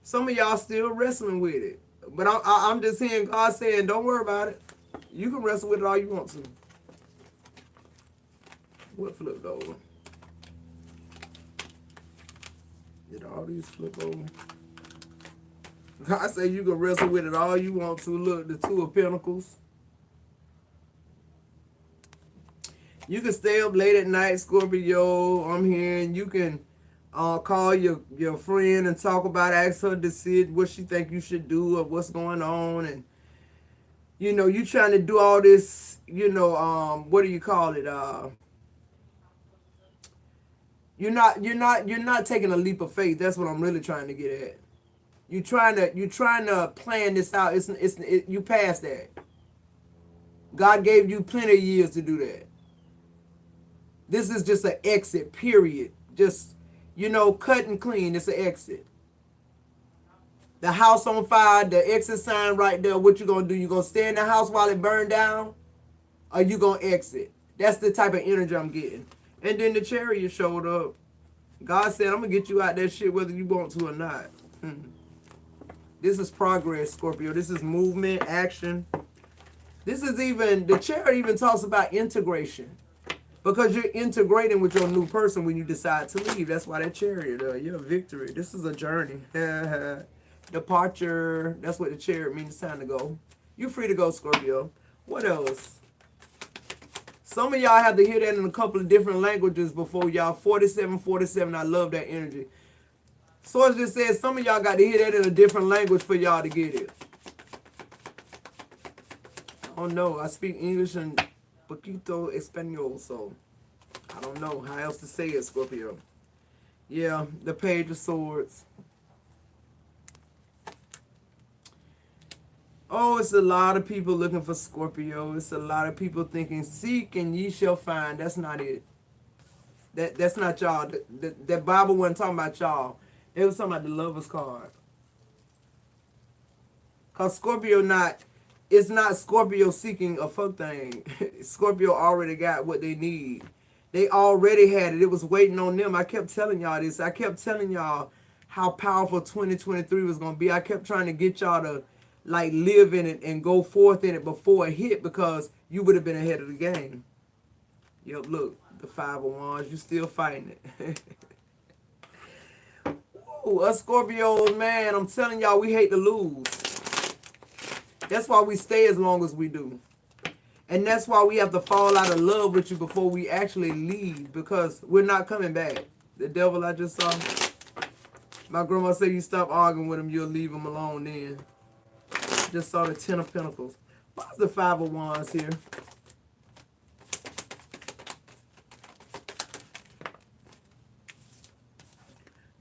[SPEAKER 2] Some of y'all still wrestling with it. But I'm just hearing God saying, don't worry about it. You can wrestle with it all you want to. What flipped over? Did all these flip over? God said you can wrestle with it all you want to. Look, the Two of Pentacles. You can stay up late at night, Scorpio. I'm hearing you can call your friend and talk about, ask her to see what she think you should do or what's going on, and you know you trying to do all this. You know, what do you call it? You're not taking a leap of faith. That's what I'm really trying to get at. You're trying to plan this out. You passed that. God gave you plenty of years to do that. This is just an exit, period. Just, you know, cut and clean. It's an exit. The house on fire, the exit sign right there. What you gonna do? You gonna stay in the house while it burned down, or you gonna exit? That's the type of energy I'm getting. And then the Chariot showed up. God said, I'm gonna get you out that shit whether you want to or not. This is progress, Scorpio. This is movement, action. This is even, the Chariot even talks about integration. Because you're integrating with your new person when you decide to leave. That's why that Chariot, your victory. This is a journey. Departure. That's what the Chariot means. It's time to go. You're free to go, Scorpio. What else? Some of y'all have to hear that in a couple of different languages before y'all. 47. I love that energy. Source just said some of y'all got to hear that in a different language for y'all to get it. Oh no, I speak English and poquito español, so I don't know how else to say it, Scorpio. Yeah, the Page of Swords. Oh, it's a lot of people looking for Scorpio. It's a lot of people thinking, seek and ye shall find. That's not it. That's not y'all. That Bible wasn't talking about y'all. It was talking about the Lover's card. Because Scorpio it's not Scorpio seeking a fuck thing. Scorpio already got what they need. They already had it. It was waiting on them. I kept telling y'all this. I kept telling y'all how powerful 2023 was going to be. I kept trying to get y'all to like live in it and go forth in it before it hit, because you would have been ahead of the game. Yep, look, the 5 of Wands, you still fighting it. Ooh, us Scorpios, man, I'm telling y'all, we hate to lose. That's why we stay as long as we do. And that's why we have to fall out of love with you before we actually leave, because we're not coming back. The devil I just saw, my grandma said you stop arguing with him, you'll leave him alone then. Just saw the 10 of Pentacles. Why's the 5 of Wands here?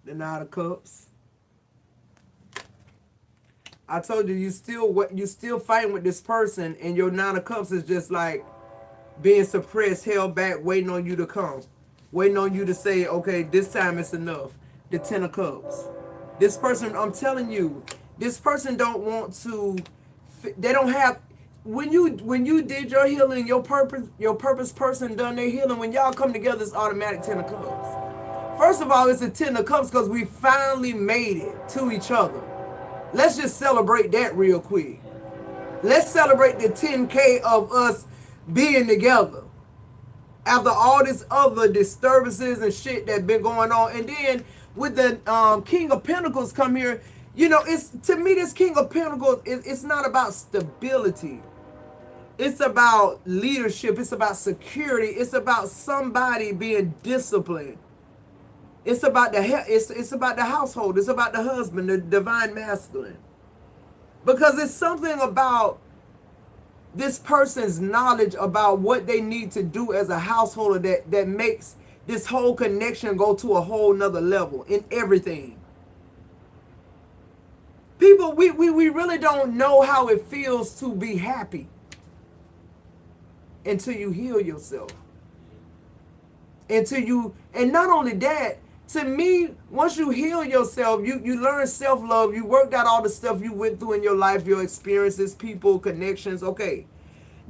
[SPEAKER 2] The Knight of Cups. I told you, you still fighting with this person, and your Nine of Cups is just like being suppressed, held back, waiting on you to come. Waiting on you to say, okay, this time it's enough. The 10 of Cups. This person, I'm telling you, this person don't want to, they don't have, when you did your healing, your purpose person done their healing, when y'all come together, it's automatic 10 of Cups. First of all, it's a 10 of Cups because we finally made it to each other. Let's just celebrate that real quick. Let's celebrate the 10K of us being together. After all this other disturbances and shit that been going on. And then with the King of Pentacles come here, you know, it's, to me, this King of Pentacles, it's not about stability. It's about leadership. It's about security. It's about somebody being disciplined. It's about it's about the household. It's about the husband, the divine masculine. Because it's something about this person's knowledge about what they need to do as a householder that makes this whole connection go to a whole nother level in everything. People, we really don't know how it feels to be happy until you heal yourself. And not only that, to me, once you heal yourself, you learn self-love, you worked out all the stuff you went through in your life, your experiences, people, connections, okay.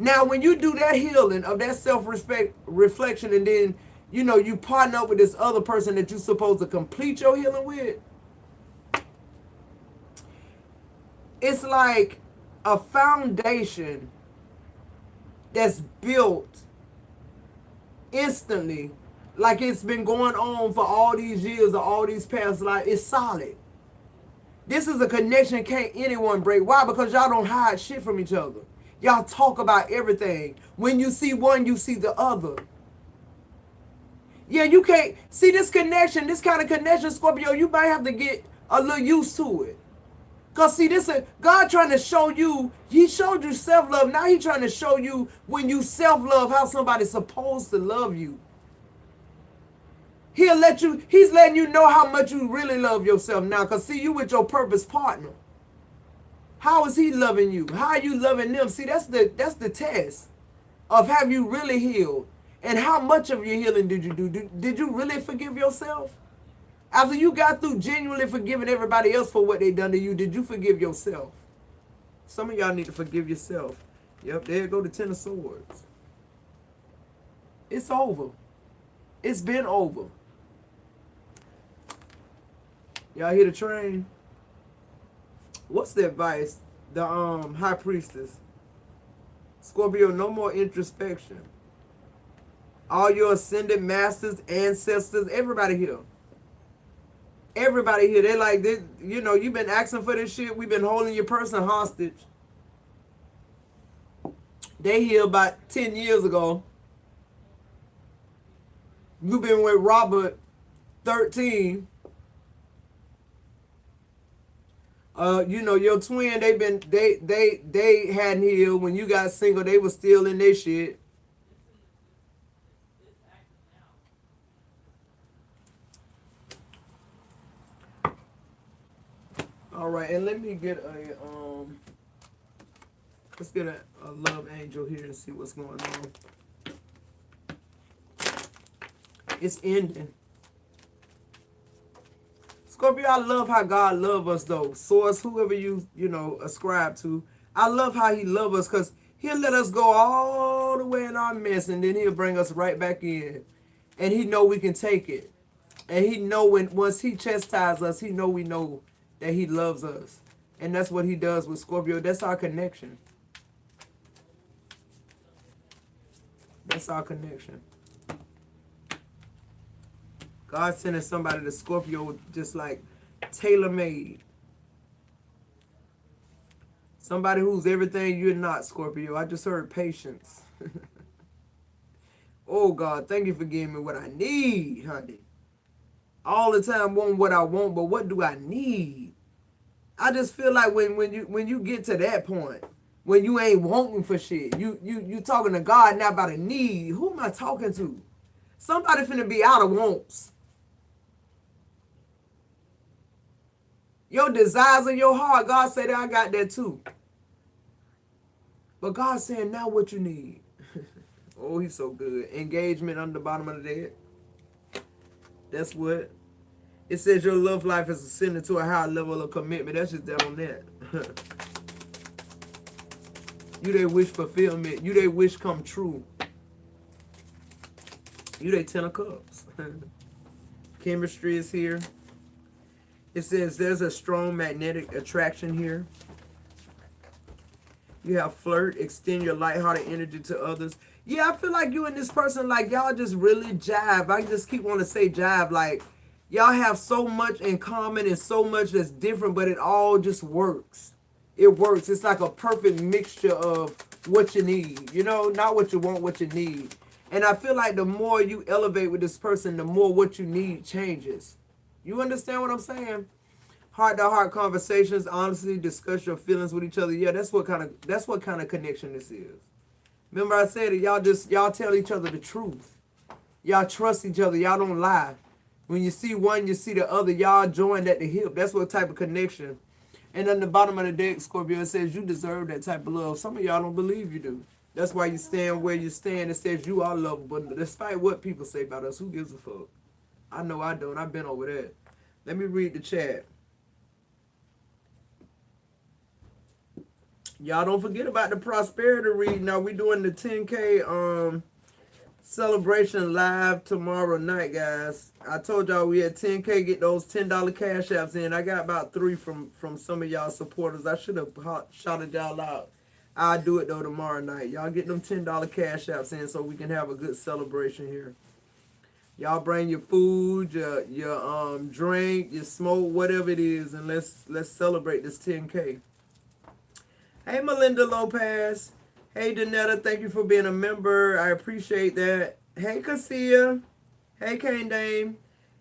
[SPEAKER 2] Now, when you do that healing of that self-respect reflection, and then you partner up with this other person that you're supposed to complete your healing with, it's like a foundation that's built instantly, like it's been going on for all these years or all these past lives. It's solid. This is a connection can't anyone break. Why? Because y'all don't hide shit from each other. Y'all talk about everything. When you see one, you see the other. Yeah, you can't see this connection, this kind of connection, Scorpio. You might have to get a little used to it. Because see, this is God trying to show you, he showed you self-love. Now he's trying to show you when you self-love how somebody's supposed to love you. He's letting you know how much you really love yourself now. Because see, you with your purpose partner. How is he loving you? How are you loving them? See, that's the test of have you really healed? And how much of your healing did you do? Did you really forgive yourself? After you got through genuinely forgiving everybody else for what they done to you, did you forgive yourself? Some of y'all need to forgive yourself. Yep, there go the Ten of Swords. It's over. It's been over. Y'all hear the train? What's the advice? The High Priestess. Scorpio, no more introspection. All your ascended masters, ancestors, everybody here. Everybody here, they're like, you've been asking for this shit. We've been holding your person hostage. They here about 10 years ago. You've been with Robert 13. Your twin, they hadn't healed. When you got single, they was still in their shit. All right, and let me get let's get a love angel here and see what's going on. It's ending. Scorpio, I love how God loves us though. Source, whoever you ascribe to, I love how he loves us because he'll let us go all the way in our mess and then he'll bring us right back in. And he know we can take it. And he know once he chastises us, he know we know that he loves us. And that's what he does with Scorpio. That's our connection. That's our connection. God sending somebody to Scorpio just like tailor-made. Somebody who's everything you're not, Scorpio. I just heard patience. Oh, God, thank you for giving me what I need, honey. All the time wanting what I want, but what do I need? I just feel like when you get to that point, when you ain't wanting for shit, you talking to God now about a need. Who am I talking to? Somebody finna be out of wants. Your desires in your heart, God said that I got that too. But God's saying now what you need. Oh, he's so good. Engagement on the bottom of the deck. That's what. It says your love life is ascending to a higher level of commitment. That's just that on that. You they wish fulfillment. You they wish come true. You they 10 of cups. Chemistry is here. It says there's a strong magnetic attraction here. You have flirt, extend your lighthearted energy to others. Yeah, I feel like you and this person, like y'all just really jive. I just keep wanting to say jive. Like y'all have so much in common and so much that's different, but it all just works. It works. It's like a perfect mixture of what you need. You know, not what you want, what you need. And I feel like the more you elevate with this person, the more what you need changes. You understand what I'm saying? Heart-to-heart conversations, honestly discuss your feelings with each other. Yeah, that's what kind of connection this is. Remember I said it, y'all tell each other the truth. Y'all trust each other. Y'all don't lie. When you see one, you see the other. Y'all joined at the hip. That's what type of connection. And on the bottom of the deck, Scorpio, it says you deserve that type of love. Some of y'all don't believe you do. That's why you stand where you stand. It says you are lovable. But despite what people say about us, who gives a fuck? I know I don't. I've been over that. Let me read the chat. Y'all don't forget about the prosperity read. Now we doing the 10K celebration live tomorrow night, guys. I told y'all we had 10K. Get those $10 cash apps in. I got about 3 from some of y'all supporters. I should have shouted y'all out. I'll do it though tomorrow night. Y'all get them $10 cash apps in so we can have a good celebration here. Y'all bring your food, your drink, your smoke, whatever it is, and let's celebrate this 10K. Hey, Melinda Lopez. Hey, Danetta, thank you for being a member. I appreciate that. Hey, Cassia. Hey, Kane Dame.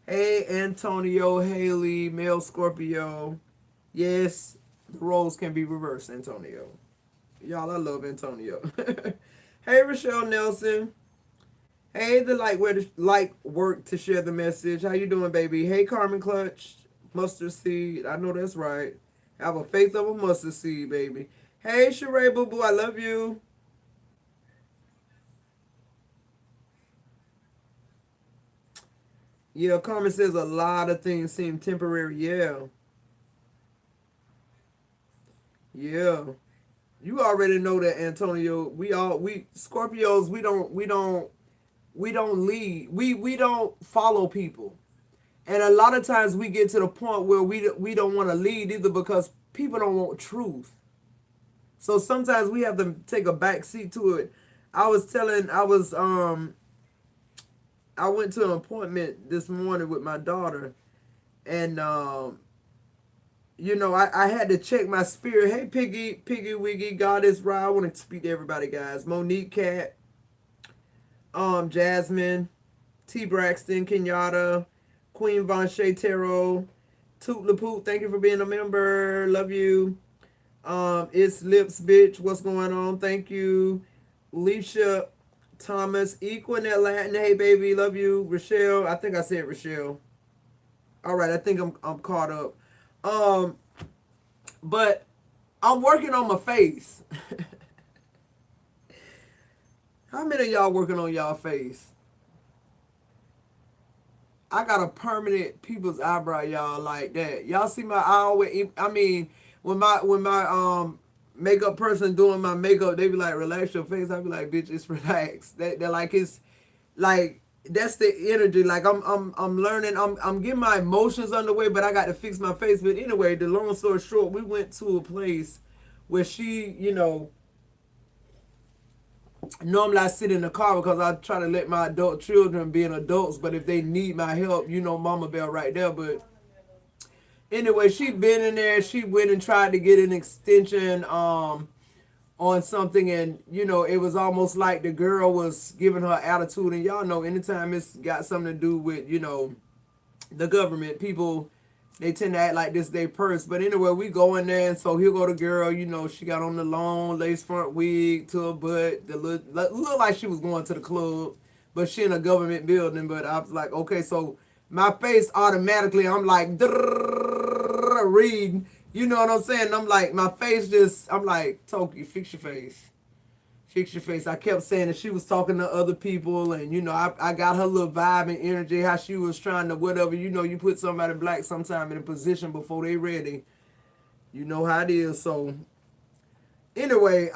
[SPEAKER 2] Hey, Antonio, Haley, male Scorpio. Yes, the roles can be reversed, Antonio. Y'all, I love Antonio. Hey, Rochelle Nelson. Hey, the light work to share the message. How you doing, baby? Hey, Carmen Clutch. Mustard seed. I know that's right. Have a faith of a mustard seed, baby. Hey, Sheree Boo Boo, I love you. Yeah, Carmen says a lot of things seem temporary. Yeah. Yeah. You already know that, Antonio. We Scorpios, we don't lead. We don't follow people. And a lot of times we get to the point where we don't want to lead either because people don't want truth. So sometimes we have to take a back seat to it. I went to an appointment this morning with my daughter, and I had to check my spirit. Hey, Piggy Wiggy, God is right. I want to speak to everybody, guys. Monique Cat, Jasmine, T Braxton, Kenyatta, Queen Von Shea Tarot, Toot Lapoot, thank you for being a member. Love you. It's Lips Bitch. What's going on? Thank you. Leisha Thomas, Equinette Latin. Hey baby, love you. Rochelle. I think I said Rochelle. Alright, I think I'm caught up. But I'm working on my face. How many of y'all working on y'all face? I got a permanent people's eyebrow, y'all, like that. Y'all see when my makeup person doing my makeup, they be like, relax your face. I be like, bitch, it's relaxed. They're like, it's like, that's the energy. Like I'm learning, I'm getting my emotions underway, but I got to fix my face. But anyway, the long story short, we went to a place where she, normally I sit in the car because I try to let my adult children be adults, but if they need my help, Mama Bell right there. But anyway, she been in there. She went and tried to get an extension on something, and it was almost like the girl was giving her attitude. And y'all know, anytime it's got something to do with the government, people, they tend to act like this they purse. But anyway, we go in there, and so here go the girl. She got on the long lace front wig to her butt. The look like she was going to the club, but she in a government building. But I was like, okay, so my face automatically, I'm like reading. You know what I'm saying? I'm like, my face just, I'm like, Toki, fix your face. Fix your face. I kept saying that she was talking to other people, and I got her little vibe and energy, how she was trying to whatever. You put somebody black sometime in a position before they ready. You know how it is. So anyway,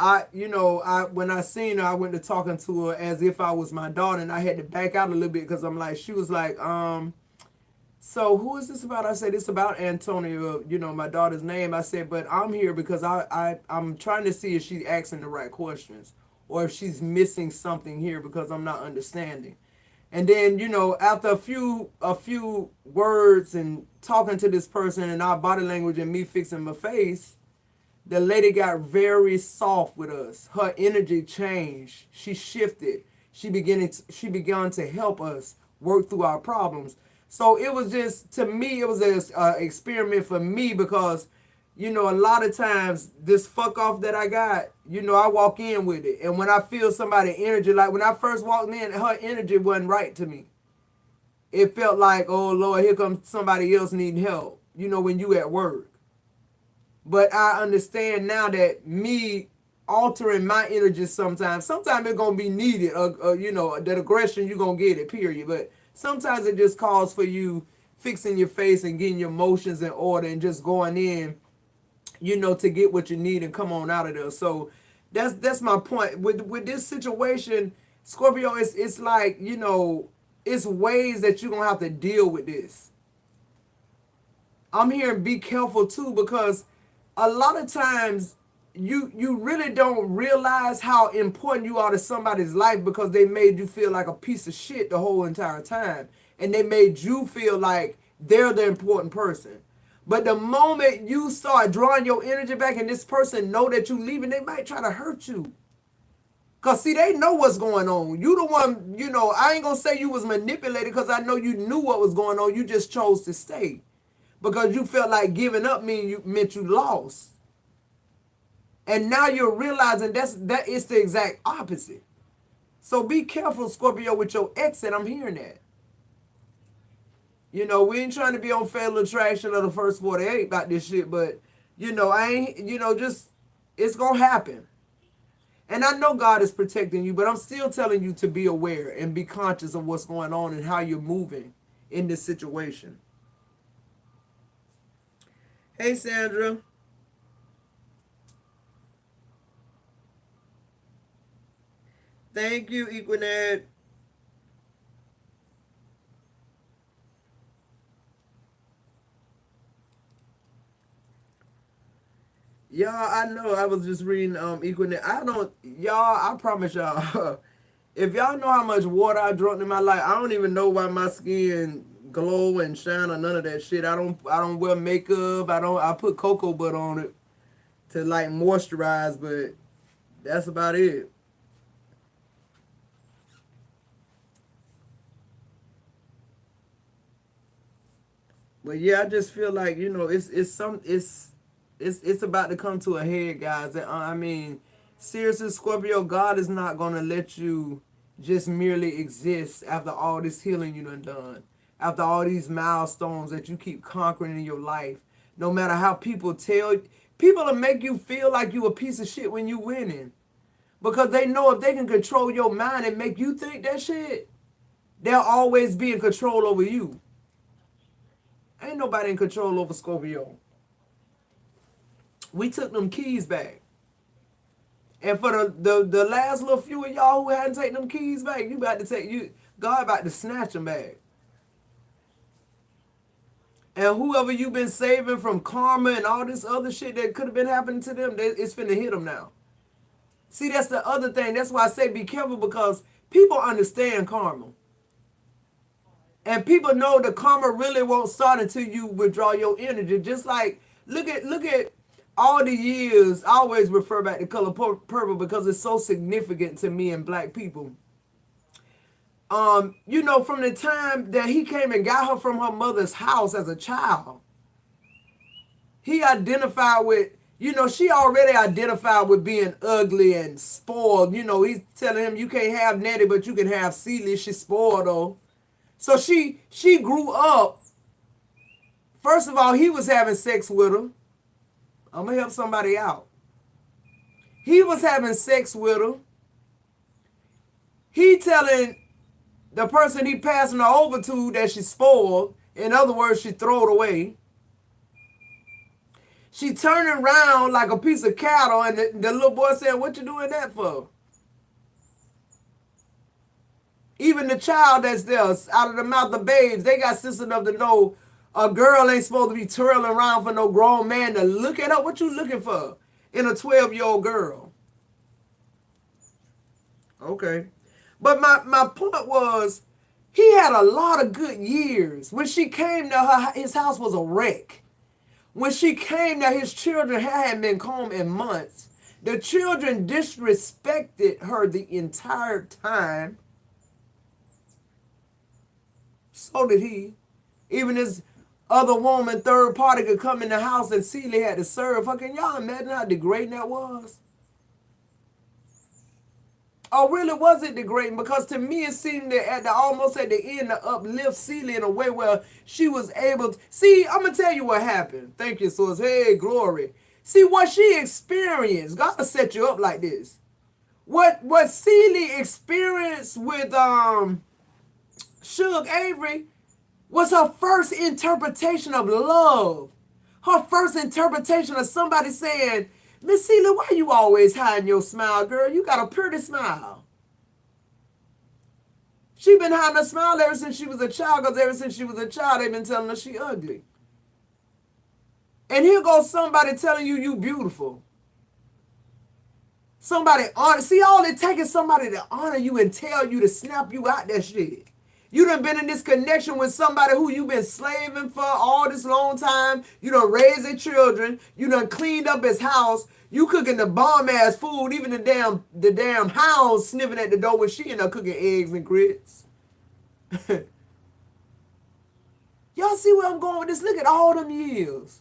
[SPEAKER 2] when I seen her, I went to talking to her as if I was my daughter, and I had to back out a little bit because I'm like, she was like, so who is this about? I said, it's about Antonio, my daughter's name. I said, but I'm here because I'm trying to see if she's asking the right questions or if she's missing something here because I'm not understanding. And then, after a few words and talking to this person and our body language and me fixing my face, the lady got very soft with us. Her energy changed. She shifted. She began to help us work through our problems. So it was just, to me, it was an experiment for me because, a lot of times this fuck off that I got, I walk in with it. And when I feel somebody's energy, like when I first walked in, her energy wasn't right to me. It felt like, oh Lord, here comes somebody else needing help, when you at work. But I understand now that me altering my energy sometimes it's going to be needed, that aggression, you're going to get it, period. But sometimes it just calls for you fixing your face and getting your emotions in order and just going in, to get what you need and come on out of there. So that's my point. With this situation, Scorpio, it's like, it's ways that you're gonna have to deal with this. I'm hearing be careful too, because a lot of times you really don't realize how important you are to somebody's life because they made you feel like a piece of shit the whole entire time. And they made you feel like they're the important person. But the moment you start drawing your energy back and this person know that you leaving, they might try to hurt you. Because, see, they know what's going on. You the one, I ain't going to say you was manipulated because I know you knew what was going on. You just chose to stay. Because you felt like giving up meant you lost. And now you're realizing that is the exact opposite. So be careful, Scorpio, with your exit. I'm hearing that. We ain't trying to be on Fatal Attraction of the first 48 about this shit, but, I ain't, just, it's going to happen. And I know God is protecting you, but I'm still telling you to be aware and be conscious of what's going on and how you're moving in this situation. Hey, Sandra. Thank you, Equined. Y'all, I know I was just reading Equined. I promise y'all, if y'all know how much water I drunk in my life, I don't even know why my skin glow and shine or none of that shit. I don't wear makeup. I put cocoa butter on it to like moisturize, but that's about it. But yeah, I just feel like, it's about to come to a head, guys. I mean, seriously, Scorpio, God is not gonna let you just merely exist after all this healing you done, after all these milestones that you keep conquering in your life. No matter how people will make you feel like you a piece of shit when you winning, because they know if they can control your mind and make you think that shit, they'll always be in control over you. Ain't nobody in control over Scorpio. We took them keys back. And for the last little few of y'all who hadn't taken them keys back, God about to snatch them back. And whoever you've been saving from karma and all this other shit that could have been happening to them, it's finna hit them now. See, that's the other thing. That's why I say be careful, because people understand karma. And people know the karma really won't start until you withdraw your energy. Just like, look at all the years. I always refer back to color purple because it's so significant to me and black people. From the time that he came and got her from her mother's house as a child, he identified with, she already identified with being ugly and spoiled. He's telling him you can't have Nettie, but you can have Celie. She's spoiled though. So she grew up. First of all, he was having sex with her. I'm going to help somebody out. He was having sex with her. He telling the person he passing her over to that she's spoiled. In other words, she throw it away. She turning around like a piece of cattle, and the little boy said, "What you doing that for?" Even the child that's there, out of the mouth of babes, they got sense enough to know a girl ain't supposed to be twirling around for no grown man to look at her. What you looking for in a 12-year-old girl? Okay. But my point was, he had a lot of good years. When she came there, his house was a wreck. When she came there, his children hadn't been home in months. The children disrespected her the entire time. So did he. Even this other woman, third party, could come in the house and Celie had to serve her. Can y'all imagine how degrading that was? Oh, really was it degrading? Because to me, it seemed that almost at the end to uplift Celie in a way where she was able to. See, I'm going to tell you what happened. Thank you, source. Hey, glory. See, what she experienced, God will set you up like this. What Celie experienced with Suge Avery was her first interpretation of love.
[SPEAKER 3] Her first interpretation of somebody saying, Miss Celia, why you always hiding your smile, girl? You got a pretty smile. She been hiding her smile ever since she was a child, because ever since she was a child, they've been telling her she ugly. And here goes somebody telling you you beautiful. Somebody honor. See, all it takes is somebody to honor you and tell you to snap you out that shit. You done been in this connection with somebody who you been slaving for all this long time. You done raised their children. You done cleaned up his house. You cooking the bomb ass food. Even the damn hounds sniffing at the door when she end up cooking eggs and grits. Y'all see where I'm going with this? Look at all them years.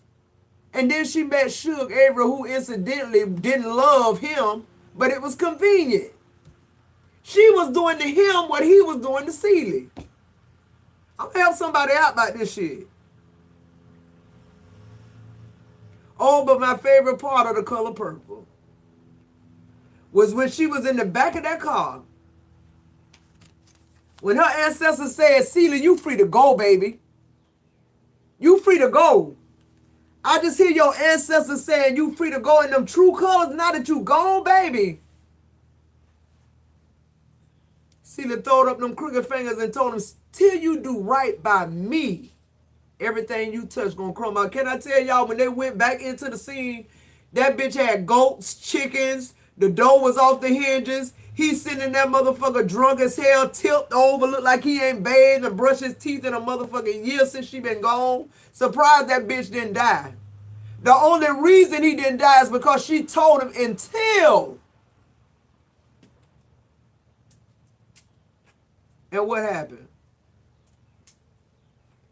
[SPEAKER 3] And then she met Suge Avery, who incidentally didn't love him, but it was convenient. She was doing to him what he was doing to Celie. I'm gonna help somebody out about this shit. Oh, but my favorite part of The Color Purple was when she was in the back of that car. When her ancestors said, Celia, you free to go, baby. You free to go. I just hear your ancestors saying you free to go in them true colors now that you gone, baby. Celia throwed up them crooked fingers and told him, till you do right by me, everything you touch gonna crumble out. Can I tell y'all, when they went back into the scene, that bitch had goats, chickens, the door was off the hinges. He's sitting in that motherfucker drunk as hell, tipped over, look like he ain't bathed and brushed his teeth in a motherfucking year since she been gone. Surprised that bitch didn't die. The only reason he didn't die is because she told him until. And what happened?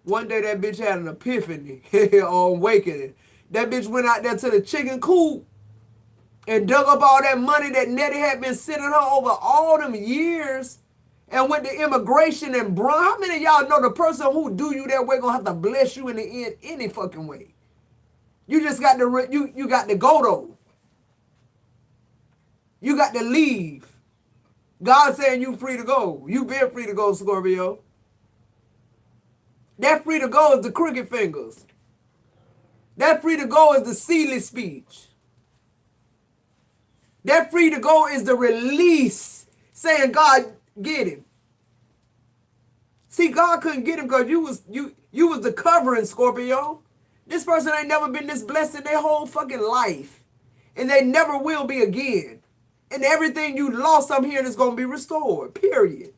[SPEAKER 3] One day that bitch had an epiphany on awakening. That bitch went out there to the chicken coop and dug up all that money that Nettie had been sending her over all them years and went to immigration and brought. How many of y'all know the person who do you that way gonna have to bless you in the end any fucking way? You just got to, you got to go though. You got to leave. God saying you free to go. You been free to go, Scorpio. That free to go is the crooked fingers. That free to go is the Celie speech. That free to go is the release, saying, God, get him. See, God couldn't get him because you was the covering, Scorpio. This person ain't never been this blessed in their whole fucking life. And they never will be again. And everything you lost, I'm hearing, is going to be restored, period.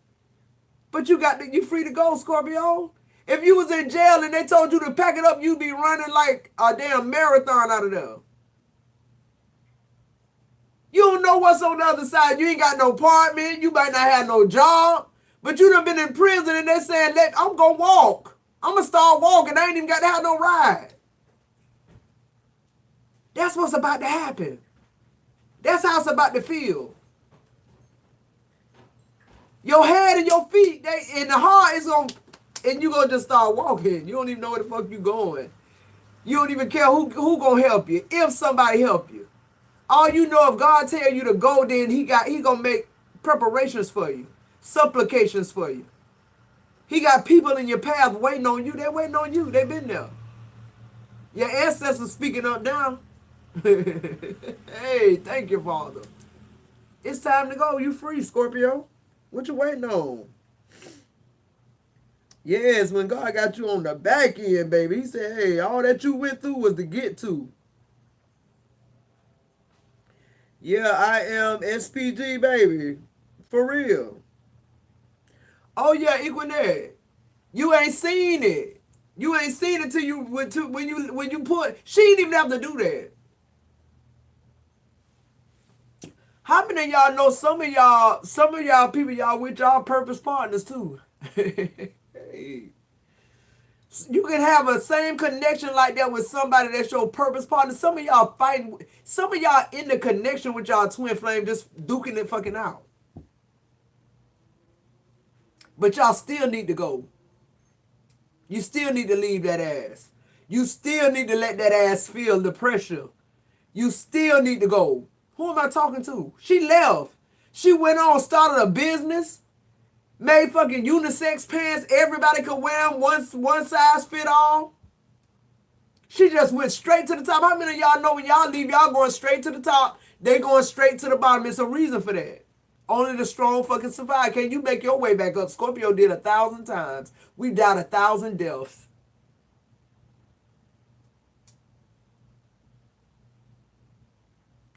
[SPEAKER 3] But you free to go, Scorpio. If you was in jail and they told you to pack it up, you'd be running like a damn marathon out of there. You don't know what's on the other side. You ain't got no apartment. You might not have no job. But you done been in prison and they're saying, I'm going to walk. I'm going to start walking. I ain't even got to have no ride. That's what's about to happen. That's how it's about to feel. Your head and your feet, and the heart is going, and you going to just start walking. You don't even know where the fuck you going. You don't even care who going to help you, if somebody help you. All you know, if God tell you to go, then he going to make preparations for you, supplications for you. He got people in your path waiting on you. They're waiting on you. They've been there. Your ancestors speaking up now. Hey, thank you, Father. It's time to go. You free, Scorpio. What you waiting on? Yes, when God got you on the back end, baby, he said, hey, all that you went through was to get to. Yeah, I am SPG, baby. For real. Oh, yeah, Equinette. You ain't seen it. You ain't seen it till when you put. She didn't even have to do that. How many of y'all know some of y'all people y'all with y'all purpose partners too? Hey. You can have a same connection like that with somebody that's your purpose partner. Some of y'all fighting. Some of y'all in the connection with y'all twin flame just duking it fucking out. But y'all still need to go. You still need to leave that ass. You still need to let that ass feel the pressure. You still need to go. Who am I talking to? She left. She went on, started a business, made fucking unisex pants. Everybody could wear them, one size fit all. She just went straight to the top. How many of y'all know when y'all leave, y'all going straight to the top? They going straight to the bottom. It's a reason for that. Only the strong fucking survive. Can you make your way back up? Scorpio did 1,000 times. We died 1,000 deaths.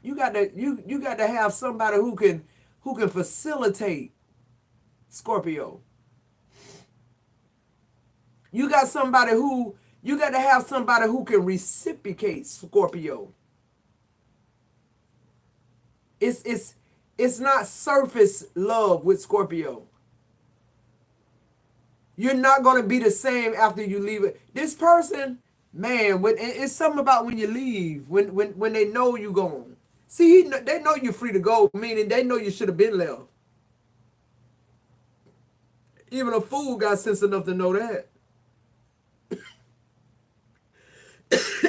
[SPEAKER 3] You got to have somebody who can facilitate Scorpio. You got to have somebody who can reciprocate Scorpio. It's not surface love with Scorpio. You're not going to be the same after you leave it. This person, man, it's something about when you leave, when they know you gone. See, they know you're free to go, meaning they know you should have been left. Even a fool got sense enough to know that.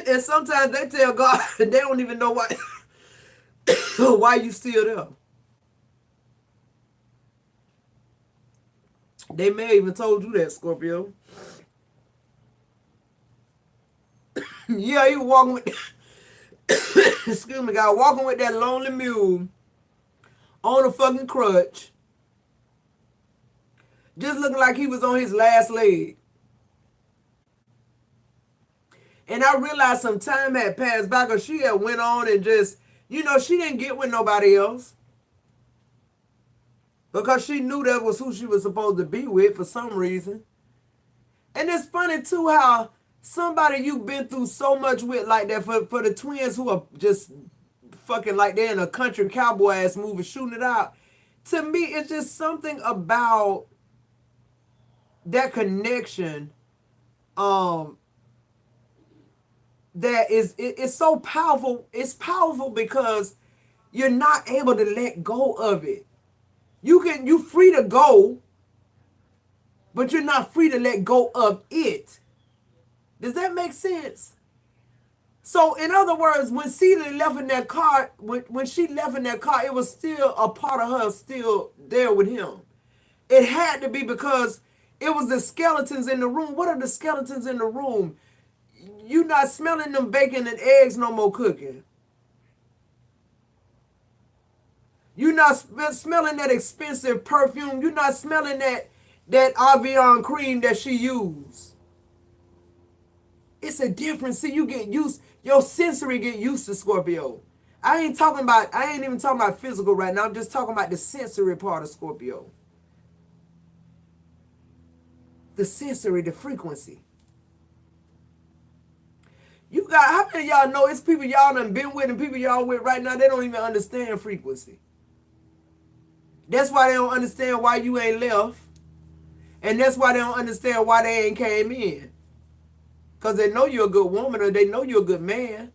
[SPEAKER 3] And sometimes they tell God they don't even know why you still there. They may have even told you that, Scorpio. Yeah, he walking with excuse me, God, walking with that lonely mule on a fucking crutch. Just looking like he was on his last leg. And I realized some time had passed by because she had went on and just, she didn't get with nobody else. Because she knew that was who she was supposed to be with for some reason. And it's funny too how somebody you've been through so much with like that, for the twins who are just fucking like they're in a country cowboy ass movie shooting it out. To me, it's just something about that connection that it's so powerful. It's powerful because you're not able to let go of it. You free to go, but you're not free to let go of it. Does that make sense? So in other words, when Celia left in that car, when she left in that car, it was still a part of her still there with him. It had to be because it was the skeletons in the room. What are the skeletons in the room? You not smelling them bacon and eggs no more cooking. You're not smelling that expensive perfume. You're not smelling that Avion cream that she used. It's a difference. See, you get used, your sensory get used to Scorpio. I ain't even talking about physical right now. I'm just talking about the sensory part of Scorpio. The sensory, the frequency. How many of y'all know it's people y'all done been with and people y'all with right now, they don't even understand frequency. That's why they don't understand why you ain't left. And that's why they don't understand why they ain't came in. Because they know you're a good woman or they know you're a good man.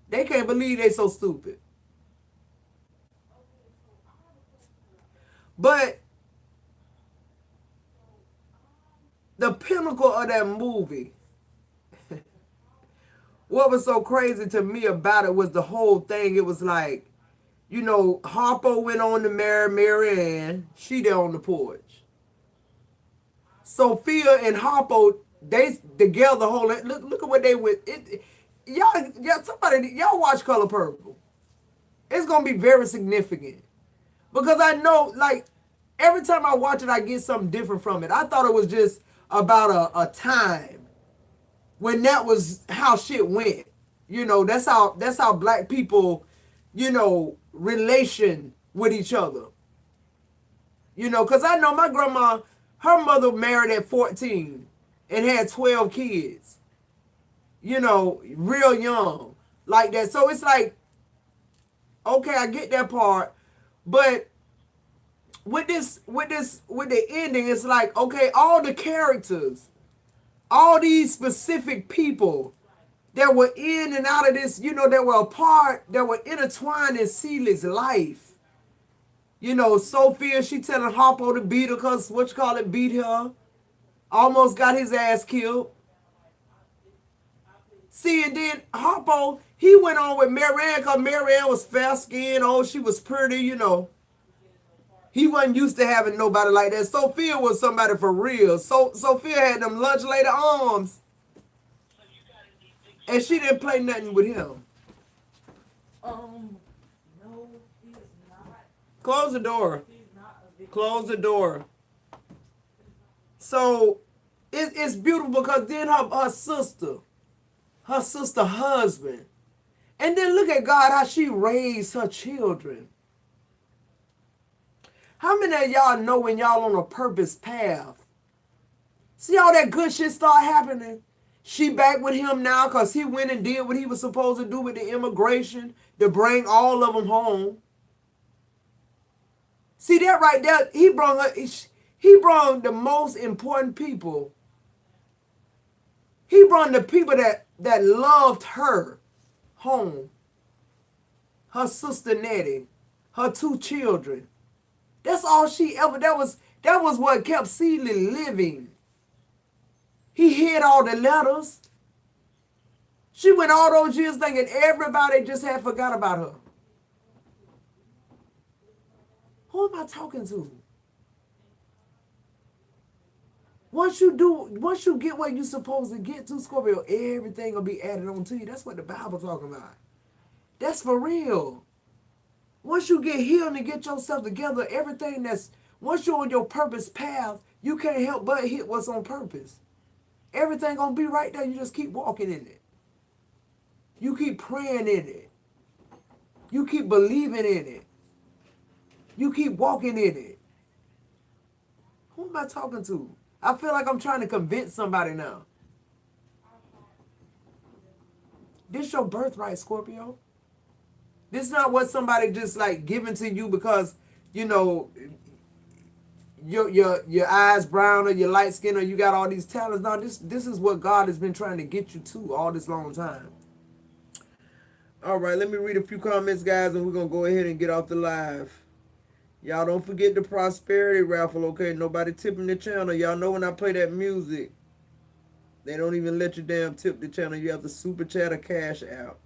[SPEAKER 3] They can't believe they so stupid. But the pinnacle of that movie, what was so crazy to me about it was the whole thing. It was like, Harpo went on to marry Marianne. She there on the porch. Sophia and Harpo, they together. Look at what they went. Y'all watch Color Purple. It's gonna be very significant because I know, like, every time I watch it, I get something different from it. I thought it was just about a time when that was how shit went. That's how black people, relation with each other. Because I know my grandma, her mother married at 14 and had 12 kids. Real young. Like that. So it's like, okay, I get that part. But with the ending, it's like, okay, all the characters, all these specific people that were in and out of this, that were a part, that were intertwined in Celia's life. Sophia, she telling Harpo to beat her because beat her. Almost got his ass killed. See, and then Harpo, he went on with Marianne because Marianne was fair-skinned. Oh, she was pretty, He wasn't used to having nobody like that. Sophia was somebody for real. So Sophia had them lunch lady arms. And she didn't play nothing with him.
[SPEAKER 4] No, he's not.
[SPEAKER 3] Close the door.
[SPEAKER 4] He's not a victim.
[SPEAKER 3] Close the door. So it's beautiful because then her sister husband, and then look at God how she raised her children. How many of y'all know when y'all on a purpose path? See all that good shit start happening? She back with him now because he went and did what he was supposed to do with the immigration to bring all of them home. See that right there? He brought the most important people. He brought the people that loved her home. Her sister Nettie, her 2 children. That's all she ever. That was what kept Celie living. He hid all the letters. She went all those years thinking everybody just had forgot about her. Who am I talking to? Once you get where you're supposed to get to, Scorpio, everything will be added on to you. That's what the Bible talking about. That's for real. Once you get healed and get yourself together, once you're on your purpose path, you can't help but hit what's on purpose. Everything gonna be right there. You just keep walking in it. You keep praying in it. You keep believing in it. You keep walking in it. Who am I talking to? I feel like I'm trying to convince somebody now. This your birthright, Scorpio. This is not what somebody just like giving to you because, you know, your eyes brown or your light skin or you got all these talents. No, this is what God has been trying to get you to all this long time. All right, let me read a few comments, guys, and we're going to go ahead and get off the live. Y'all don't forget the prosperity raffle, okay? Nobody tipping the channel. Y'all know when I play that music, they don't even let you damn tip the channel. You have to super chat or cash out.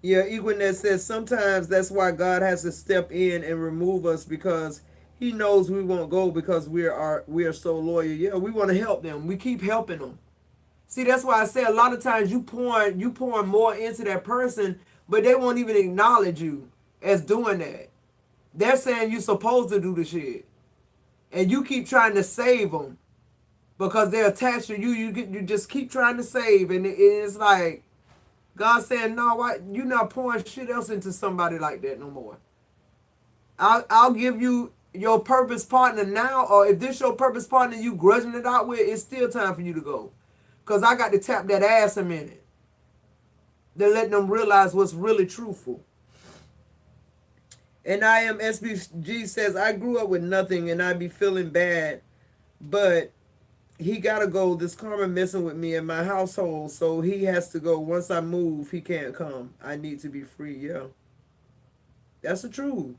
[SPEAKER 3] Yeah, Equinet says sometimes that's why God has to step in and remove us because he knows we won't go because we are so loyal. Yeah, we want to help them. We keep helping them. See, that's why I say a lot of times you pouring more into that person, but they won't even acknowledge you as doing that. They're saying you're supposed to do the shit. And you keep trying to save them because they're attached to you. You just keep trying to save. And it's like, God saying, no, why you not pouring shit else into somebody like that no more. I'll give you your purpose partner now, or if this your purpose partner you grudging it out with, it's still time for you to go. Because I got to tap that ass a minute. To let them realize what's really truthful. And I am SBG says, I grew up with nothing and I be feeling bad, but he gotta go. This karma messing with me in my household, so he has to go. Once I move, he can't come. I need to be free. Yeah, that's the truth.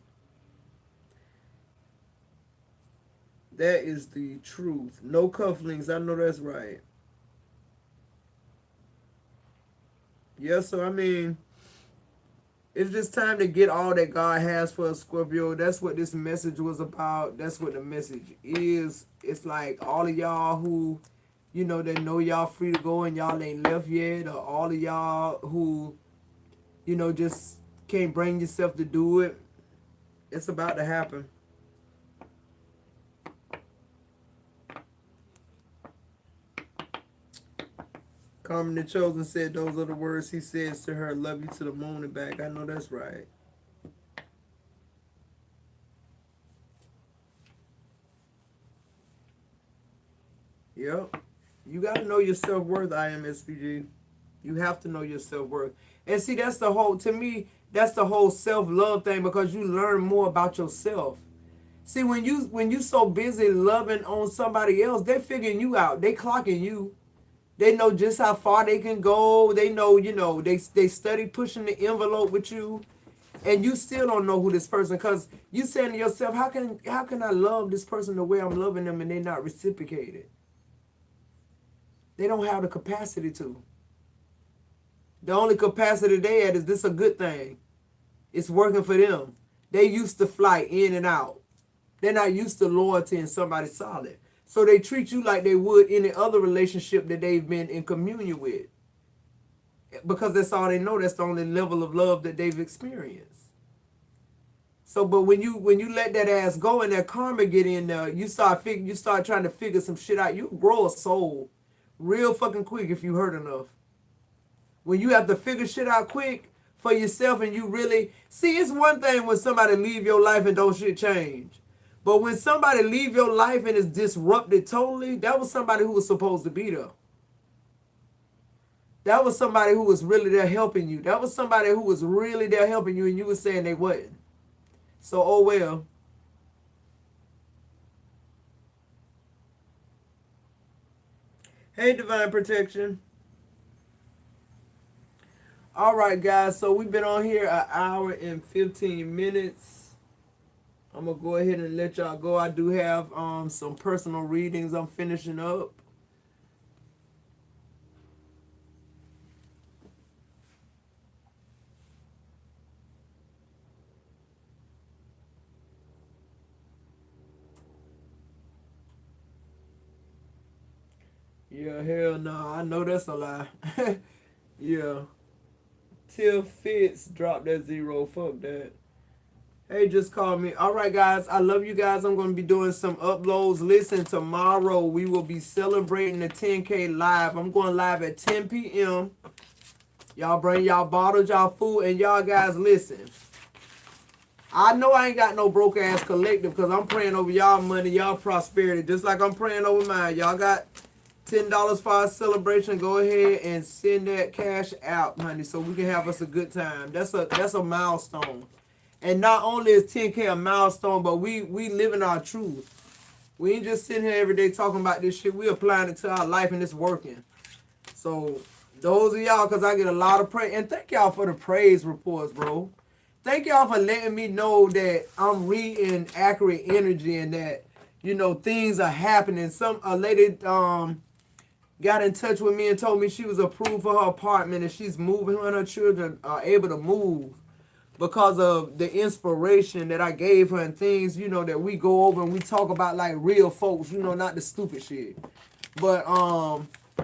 [SPEAKER 3] That is the truth. No cufflinks. I know that's right. Yeah, so I mean, it's just time to get all that God has for us, Scorpio. That's what this message was about. That's what the message is. It's like all of y'all who, you know, that know y'all free to go and y'all ain't left yet, or all of y'all who, you know, just can't bring yourself to do it. It's about to happen. Carmen the Chosen said those are the words he says to her, love you to the moon and back. I know that's right. Yep. You got to know your self-worth, IMSPG. You have to know your self-worth. And see, that's the whole, to me, that's the whole self-love thing because you learn more about yourself. See, when you so busy loving on somebody else, they're figuring you out. They clocking you. They know just how far they can go. They know, you know, they study pushing the envelope with you. And you still don't know who this person, because you saying to yourself, how can I love this person the way I'm loving them and they're not reciprocated? They don't have the capacity to. The only capacity they had is this a good thing. It's working for them. They used to fly in and out. They're not used to loyalty in somebody solid. So they treat you like they would any other relationship that they've been in communion with. Because that's all they know. That's the only level of love that they've experienced. So, but when you let that ass go and that karma get in there, you start trying to figure some shit out. You grow a soul real fucking quick if you hurt enough. When you have to figure shit out quick for yourself and you really see, it's one thing when somebody leave your life and don't shit change. But when somebody leave your life and is disrupted totally, that was somebody who was supposed to be there. That was somebody who was really there helping you. That was somebody who was really there helping you and you were saying they wasn't. So, oh well. Hey, Divine Protection. All right, guys. So we've been on here an hour and 15 minutes. I'm going to go ahead and let y'all go. I do have some personal readings I'm finishing up. Yeah, hell no. I know that's a lie. Yeah. Till Fitz dropped that 0. Fuck that. Hey, just call me. All right, guys. I love you guys. I'm going to be doing some uploads. Listen, tomorrow we will be celebrating the 10K live. I'm going live at 10 p.m. Y'all bring y'all bottles, y'all food, and y'all guys listen. I know I ain't got no broke ass collective because I'm praying over y'all money, y'all prosperity, just like I'm praying over mine. Y'all got $10 for our celebration. Go ahead and send that cash out, honey, so we can have us a good time. That's a milestone. And not only is 10K a milestone, but we living our truth. We ain't just sitting here every day talking about this shit. We applying it to our life and it's working. So those of y'all, because I get a lot of praise. And thank y'all for the praise reports, bro. Thank y'all for letting me know that I'm reading accurate energy and that, you know, things are happening. A lady got in touch with me and told me she was approved for her apartment and she's moving. Her and her children are able to move because of the inspiration that I gave her and things, you know, that we go over and we talk about like real folks, you know, not the stupid shit. But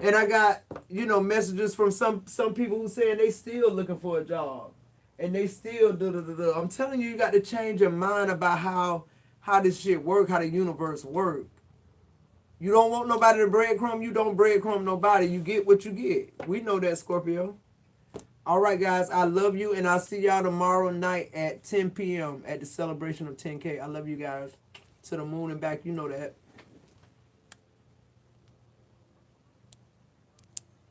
[SPEAKER 3] and I got, you know, messages from some people who saying they still looking for a job and they still do. I'm telling you, you got to change your mind about how this shit work, how the universe work. You don't want nobody to breadcrumb, you don't breadcrumb nobody. You get what you get. We know that, Scorpio. All right, guys, I love you, and I'll see y'all tomorrow night at 10 p.m. at the celebration of 10K. I love you guys. To the moon and back, you know that.